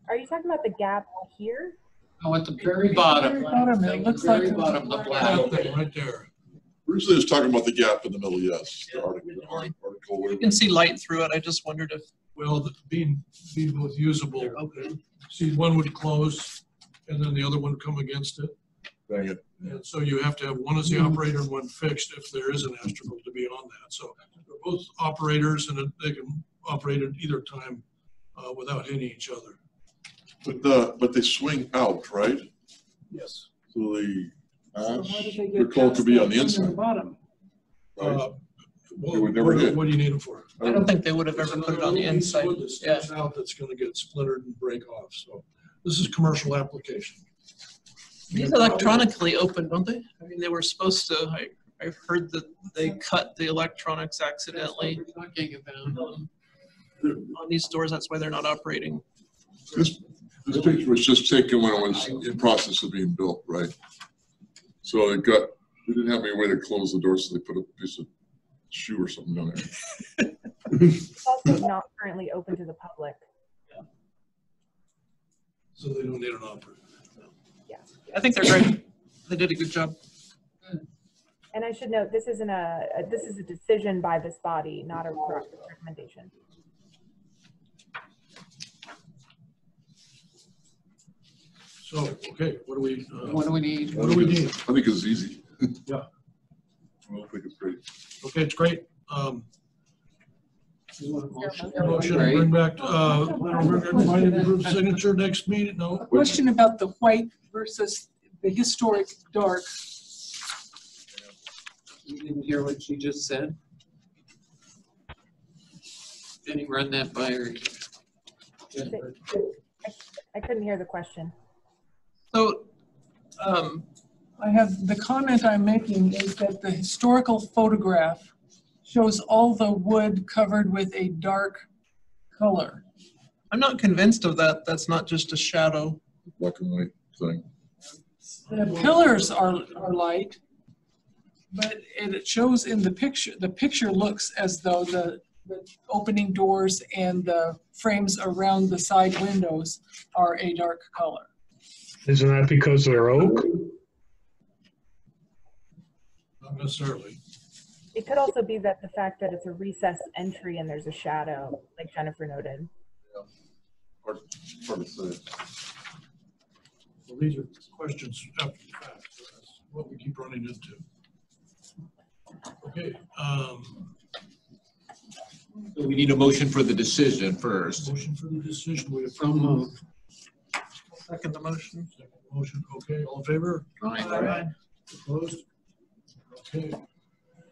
Are you talking about the gap here? Oh, at the very bottom. Bottom, it looks like Very a- bottom, the black. That thing right there. Originally, it was talking about the gap in the middle, yes. The article, originally. article. You can see light through it. I just wondered if Well, being both usable, they're open. see, one would close and then the other one would come against it. Dang it. And so you have to have one as the operator and one fixed if there is an asteroid to be on that. So they're both operators and they can operate at either time without hitting each other. But they swing out, right? Yes. So they, So how did they they're get told to past be that on the thing inside, bottom? right? What, would never hit. what do you need them for? I don't think they would have ever put it on the inside. Wood that Yeah. sticks out that's going to get splintered and break off. So this is commercial application. These electronically open, don't they? I mean, they were supposed to, I've heard that they cut the electronics accidentally on these doors. That's why they're not operating. This picture was just taken when it was in process of being built, right? So they didn't have any way to close the door, so they put a piece of shoe or something on there. It's also not currently open to the public. So they don't need an operator. I think they're great. They did a good job. And I should note, this is a decision by this body, not a recommendation. So, okay, what do we need? What do we need? I think it's easy. Yeah. I think it's great. Okay, it's great. Motion? Motion to bring back, everybody group signature next meeting, no? Question about the white versus the historic dark. You didn't hear what she just said? Did you run that by her? I couldn't hear the question. So, I have, the comment I'm making is that the historical photograph shows all the wood covered with a dark color. I'm not convinced of that. That's not just a shadow. Black and white thing. The pillars are light, but it shows in the picture looks as though the opening doors and the frames around the side windows are a dark color. Isn't that because they're oak? Not necessarily. It could also be that the fact that it's a recessed entry and there's a shadow, like Jennifer noted. Hard to say. Well, these are questions after the fact. So that's what we keep running into. Okay. So we need a motion for the decision first. Motion for the decision. We So moved. Second the motion. Second motion. Okay, all in favor? Aye. Opposed? Okay.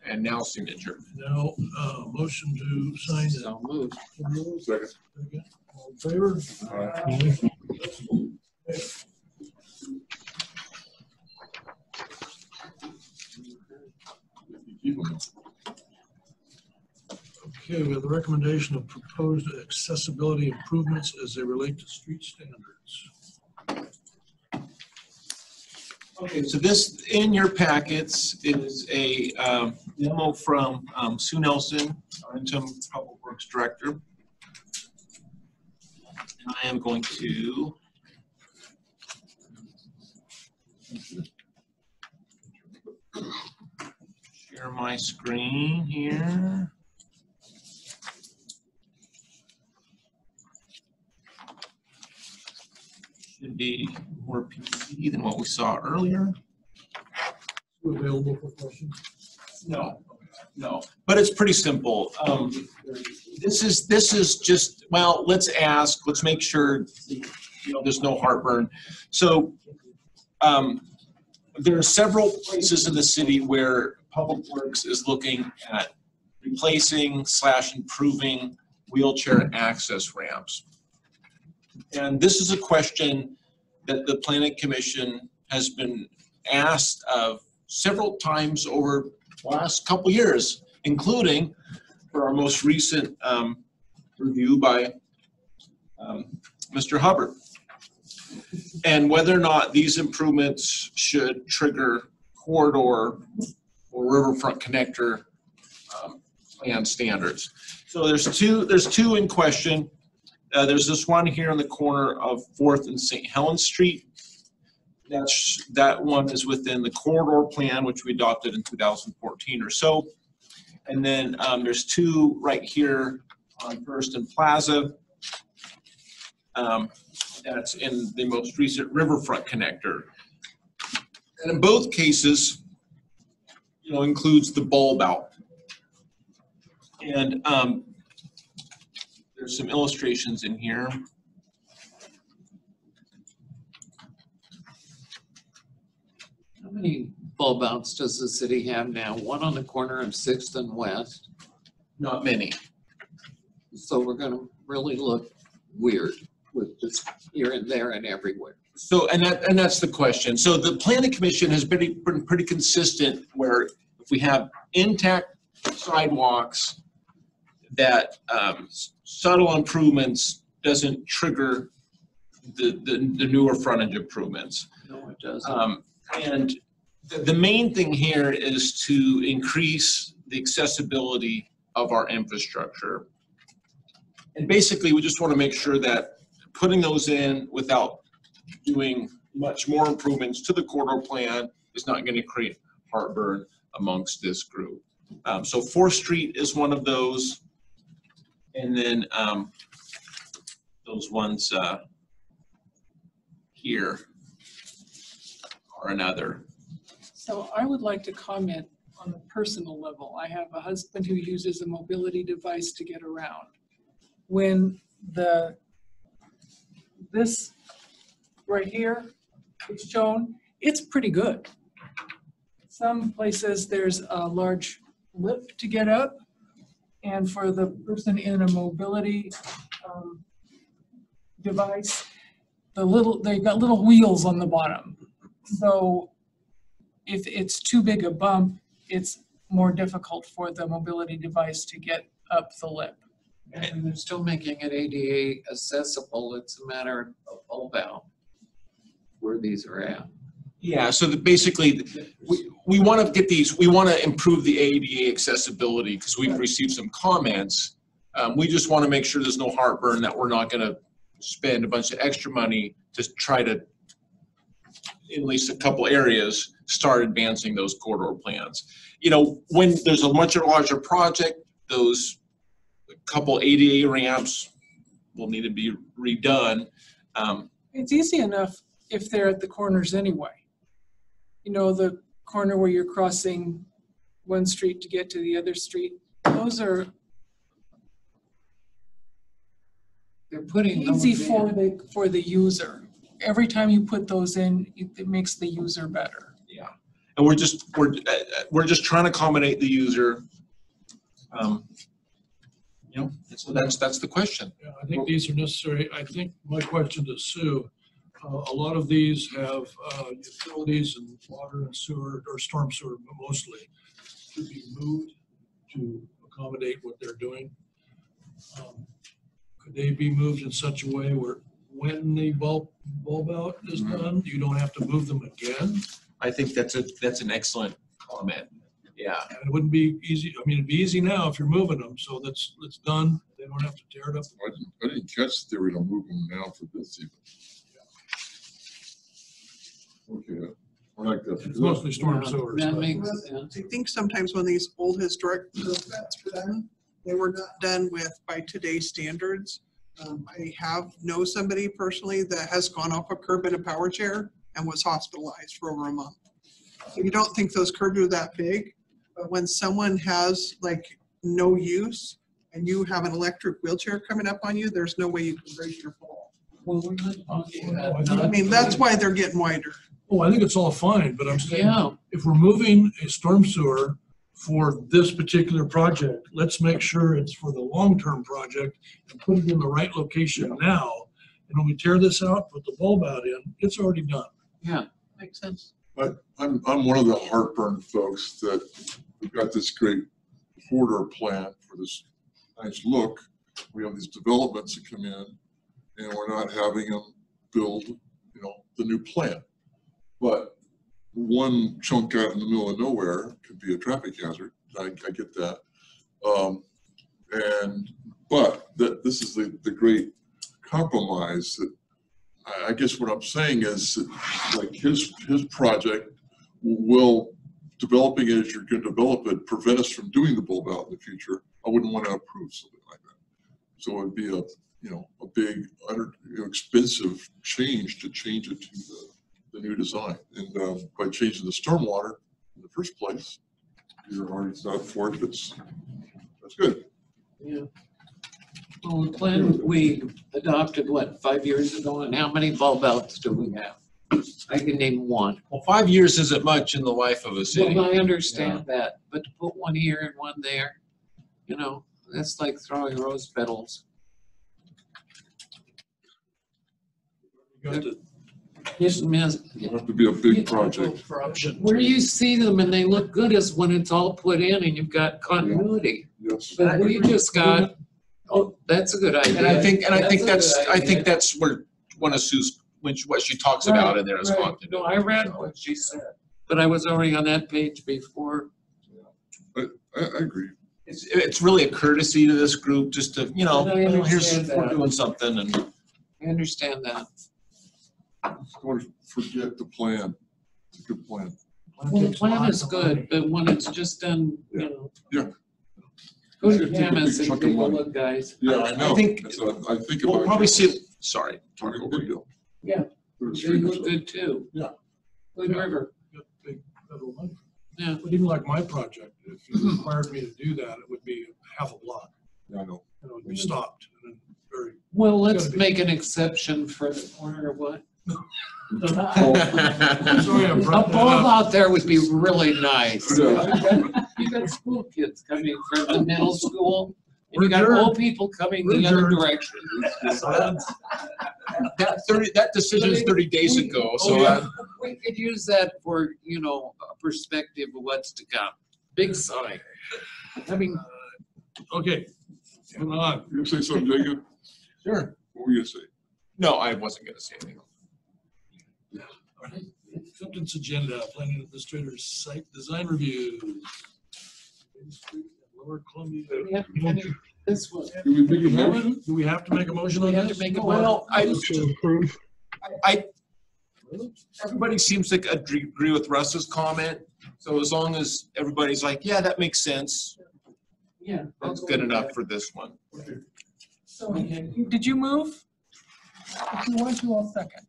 And now signature. Now, motion to sign it. So moved. Second. Second. All in favor? All right. Okay. Keep them. Okay, we have the recommendation of proposed accessibility improvements as they relate to street standards. Okay, so this in your packets is a memo from Sue Nelson, our interim Public Works Director. And I am going to share my screen here. Should be more PC than what we saw earlier. Available for questions? No, but it's pretty simple. This is just, well, let's ask, let's make sure, there's no heartburn. So there are several places in the city where Public Works is looking at replacing / improving wheelchair access ramps. And this is a question that the Planning Commission has been asked of several times over the last couple years, including for our most recent review by Mr. Hubbard. And whether or not these improvements should trigger corridor or riverfront connector plan standards. So there's two in question. There's this one here in the corner of 4th and St. Helens Street. That one is within the corridor plan, which we adopted in 2014 or so. And then there's two right here on First and Plaza. That's in the most recent riverfront connector. And in both cases, includes the bulb out. And there's some illustrations in here. How many bulb outs does the city have now? One on the corner of 6th and West. Not many. So we're gonna really look weird with just here and there and everywhere. So, and that's the question. So the planning commission has been pretty consistent where if we have intact sidewalks, that subtle improvements doesn't trigger the newer frontage improvements. No, it doesn't. And the main thing here is to increase the accessibility of our infrastructure. And basically, we just want to make sure that putting those in without doing much more improvements to the corridor plan is not going to create heartburn amongst this group. So 4th Street is one of those. And then those ones here are another. So I would like to comment on a personal level. I have a husband who uses a mobility device to get around. When this right here is shown, it's pretty good. Some places there's a large lip to get up, and for the person in a mobility device, they've got little wheels on the bottom. So if it's too big a bump, it's more difficult for the mobility device to get up the lip. And they're still making it ADA accessible. It's a matter of bulb out where these are at. Yeah, so basically, we want to get these, we want to improve the ADA accessibility because we've received some comments. We just want to make sure there's no heartburn that we're not going to spend a bunch of extra money to try to, in at least a couple areas, start advancing those corridor plans. When there's a much larger project, those couple ADA ramps will need to be redone. It's easy enough if they're at the corners anyway. The corner where you're crossing one street to get to the other street, those are They're putting easy those for the user. Every time you put those in, it makes the user better. Yeah, and we're just trying to accommodate the user. So that's the question. Yeah, I think these are necessary. I think my question to Sue, a lot of these have utilities and water and sewer, or storm sewer mostly, to be moved to accommodate what they're doing. Could they be moved in such a way where when the bulb out is done, you don't have to move them again? I think that's an excellent comment. Yeah. And it wouldn't be easy. I mean, it'd be easy now if you're moving them, so that's done. They don't have to tear it up. I didn't catch the theory to move them now for this even. Okay, I like that. It's mostly storm sewers. That but- makes sense. I think sometimes when these old historic events were done, they were not done by today's standards. I know somebody personally that has gone off a curb in a power chair and was hospitalized for over a month. So you don't think those curbs are that big, but when someone has no use and you have an electric wheelchair coming up on you, there's no way you can break your fall. Well, we're not talking I mean, that's why they're getting wider. Oh, I think it's all fine, but I'm saying, Yeah. if we're moving a storm sewer for this particular project, let's make sure it's for the long-term project and put it in the right location now. And when we tear this out, put the bulb out in, it's already done. Yeah, makes sense. But I'm one of the heartburn folks that we've got this great corridor plan for this nice look. We have these developments that come in and we're not having them build, the new plan. But one chunk out in the middle of nowhere could be a traffic hazard. I get that. But this is the great compromise that I guess what I'm saying is that, his project will, developing it as you're going to develop it, prevent us from doing the bulb out in the future. I wouldn't want to approve something like that. So it'd be a big, expensive change to change it to the new design. And by changing the stormwater in the first place, you're already set up for it. That's good. Yeah. Well, the plan we adopted, what, 5 years ago, and how many bulb outs do we have? I can name one. Well, 5 years isn't much in the life of a city. Well, I understand that, but to put one here and one there, you know, that's like throwing rose petals. You got to Hit and miss. It'll have to be a big project. for option. Where you see them and they look good is when it's all put in and you've got continuity. Yes. But we just got, oh, that's a good idea. And I think that's where one of Sue's, what she talks about in there is Right. continuity. No, I read what she said, but I was already on that page before. I agree. It's really a courtesy to this group, just to, And I here's, understand we're that. doing something and. I understand that. Don't forget the plan. It's a good plan. Well, the plan is good, but when it's just done, you know. Yeah. Go It's to gonna take a Camus big and chunk of take a money. look, guys. Yeah, I I know. think- I think We'll about probably it. see, sorry. Talking over you. Yeah. Put a They look street good too. Yeah. Good river. Got big federal money. Yeah. But even like my project, if you required me to do that, it would be half a block. Yeah, I know. It would be stopped and then very. Well, let's Gotta be. make an exception for the corner or what? Sorry, I'm A brought that bulb up. out there would be really nice. Yeah. You got school kids coming from the middle school, and you We're got adjourned. old people coming We're the other adjourned. direction. That decision is 30 days ago, so. Oh, yeah. We could use that for, you know, a perspective of what's to come. Big sign. I mean, Okay, moving on. You gonna say something, Jacob? Sure. What were you gonna say? No, I wasn't gonna say anything. Acceptance agenda, planning administrator's site design review. Lower Columbia. we have to finish this one. Do we make a motion? Do we have to make a motion on We have this? to make a Well, To approve. Everybody seems to agree with Russ's comment, so as long as everybody's like, yeah, that makes sense, Yeah. that's good enough for this one. So, did you move? If you want to, I'll second.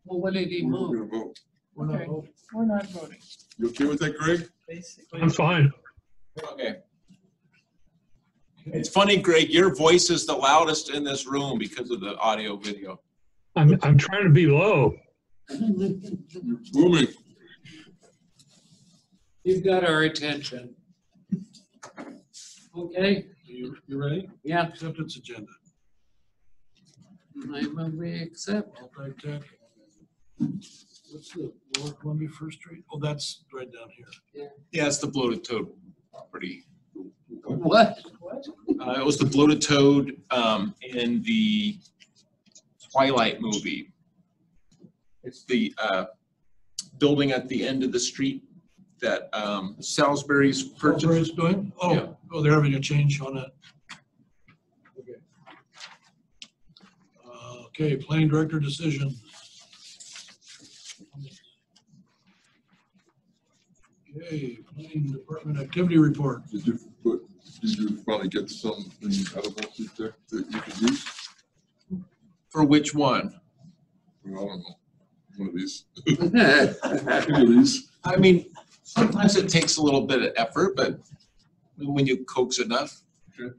Well, what did he We're move? gonna vote. We're not Okay. voting. We're not voting. You okay with that, Greg? Basically. I'm fine. Okay. It's funny, Greg, your voice is the loudest in this room because of the audio video. I'm trying to be low. You're booming. You've got our attention. Okay, You ready? yeah, Acceptance agenda. I move we accept. Multi-tech. What's the Lower Columbia First Street? Oh, that's right down here. Yeah, it's the Bloated Toad property. What? It was the Bloated Toad in the Twilight movie. It's the building at the end of the street that Salisbury's purchased. Where it's doing? Yeah. Oh, they're having a change on that. Okay. Okay, planning director decision. Okay, planning department activity report. Did you finally get something out of that you could use? For which one? Well, I don't know. One of these. Any of these. I mean, sometimes it takes a little bit of effort, but when you coax enough. Okay.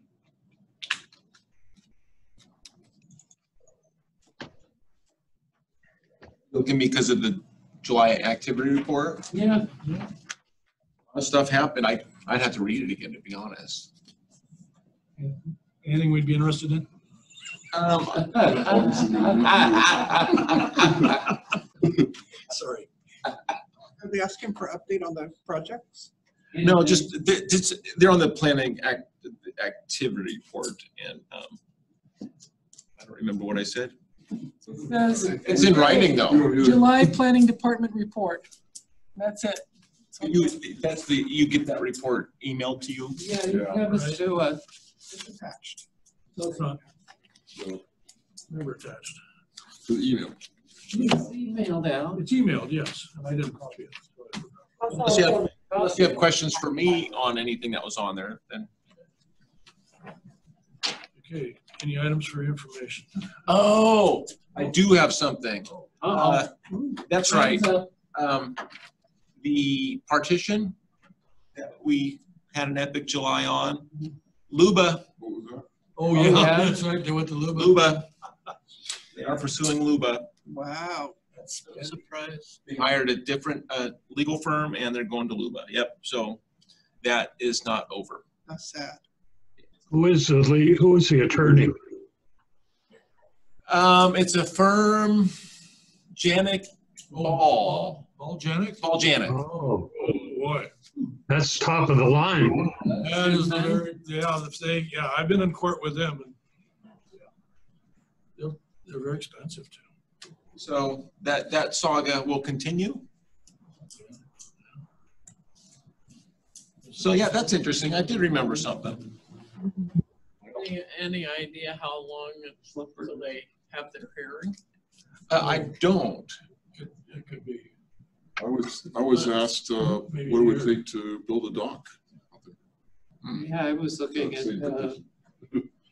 Looking because of the July activity report, Yeah, a lot of stuff happened. I'd have to read it again, to be honest. Anything we'd be interested in? Sorry. Are they asking for update on the projects? No, just, they're on the planning activity report, and I don't remember what I said. It's in writing, though. July Planning Department report. That's it. You get that report emailed to you? Yeah, you have us do a, It's attached. No, it's not. So, Never attached. to the email. it's emailed out. It's emailed, yes, and I didn't copy it. so I forgot. Unless you have questions for me on anything that was on there, then. Okay, any items for information? Oh, I do have something. That's right. The partition that we had an epic July on, Luba. What was that? Oh, yeah, that's right, they went to Luba. Luba. They are pursuing Luba. Wow. I'm surprised. They hired a different legal firm and they're going to Luba. Yep. So that is not over. That's sad. Who is the attorney? It's a firm, Janik Ball. Paul Janik? Paul Janik. Oh, Oh, boy. that's top of the line. That is the very, yeah, I've been in court with them and yeah, they're very expensive too. So that saga will continue. So yeah, that's interesting. I did remember something. Any idea how long until they have their hearing? I don't. It could be. I was asked what Maybe it would here. take to build a dock. Yeah, I was looking at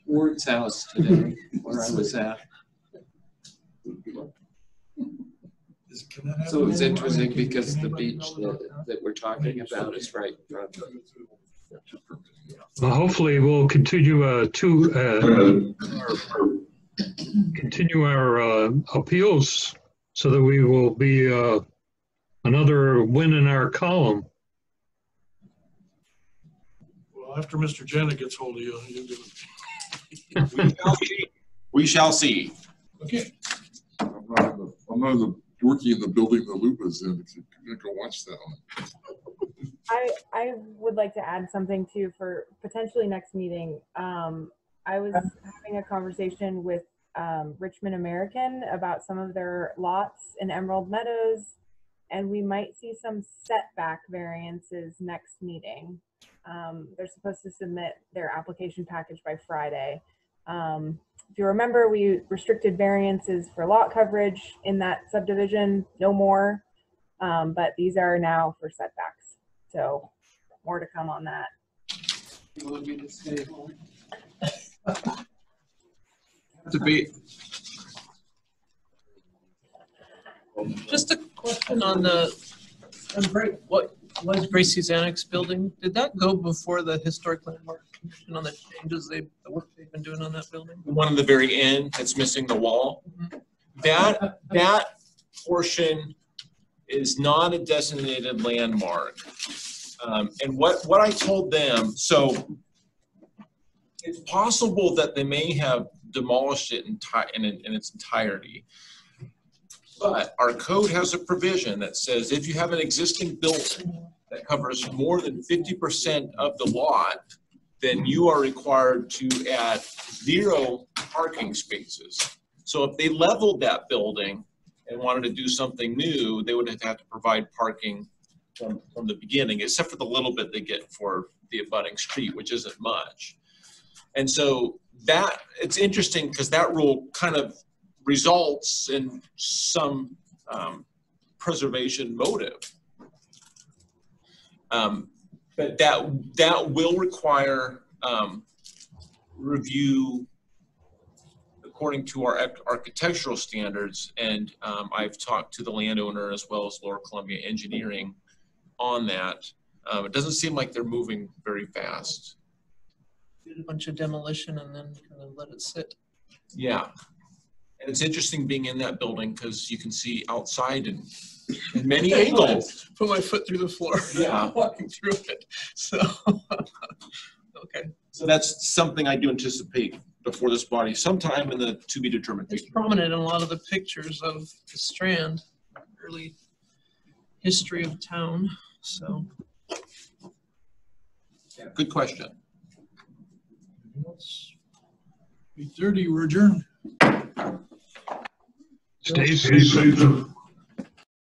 Ward's house today, where I was at. Can that So it was happen? interesting Can because the anybody beach know about that? that we're talking about is right in front of it. Well, hopefully we'll continue continue our appeals so that we will be another win in our column. Well, after Mr. Janik gets hold of you, you'll do it. We shall see. Okay. I'm not in the working in the building the loop is in. If you're gonna go watch that one. I would like to add something too for potentially next meeting. I was having a conversation with Richmond American about some of their lots in Emerald Meadows, and we might see some setback variances next meeting. They're supposed to submit their application package by Friday. If you remember, we restricted variances for lot coverage in that subdivision, no more, but these are now for setbacks. So more to come on that. You want me to stay home? Debate. Just a question on what was Gracie's Annex building? Did that go before the Historic Landmark Commission on the changes the work they've been doing on that building? The one in the very end that's missing the wall. That portion is not a designated landmark. And what I told them, so it's possible that they may have demolished it in its entirety. But our code has a provision that says if you have an existing building that covers more than 50% of the lot, then you are required to add 0 parking spaces. So if they leveled that building and wanted to do something new, they would have to provide parking from the beginning, except for the little bit they get for the abutting street, which isn't much. And so that, it's interesting because that rule kind of results in some preservation motive. But that will require review according to our architectural standards. And I've talked to the landowner as well as Lower Columbia Engineering on that. It doesn't seem like they're moving very fast. Did a bunch of demolition and then kind of let it sit. Yeah. And it's interesting being in that building because you can see outside in many angles. Put my foot through the floor. Yeah. Walking through it. So, okay. So that's something I do anticipate before this body, sometime in the to be determined. It's prominent in a lot of the pictures of the Strand, early history of town. So, Yeah, good question. 8:30, we're adjourned. Stay safe.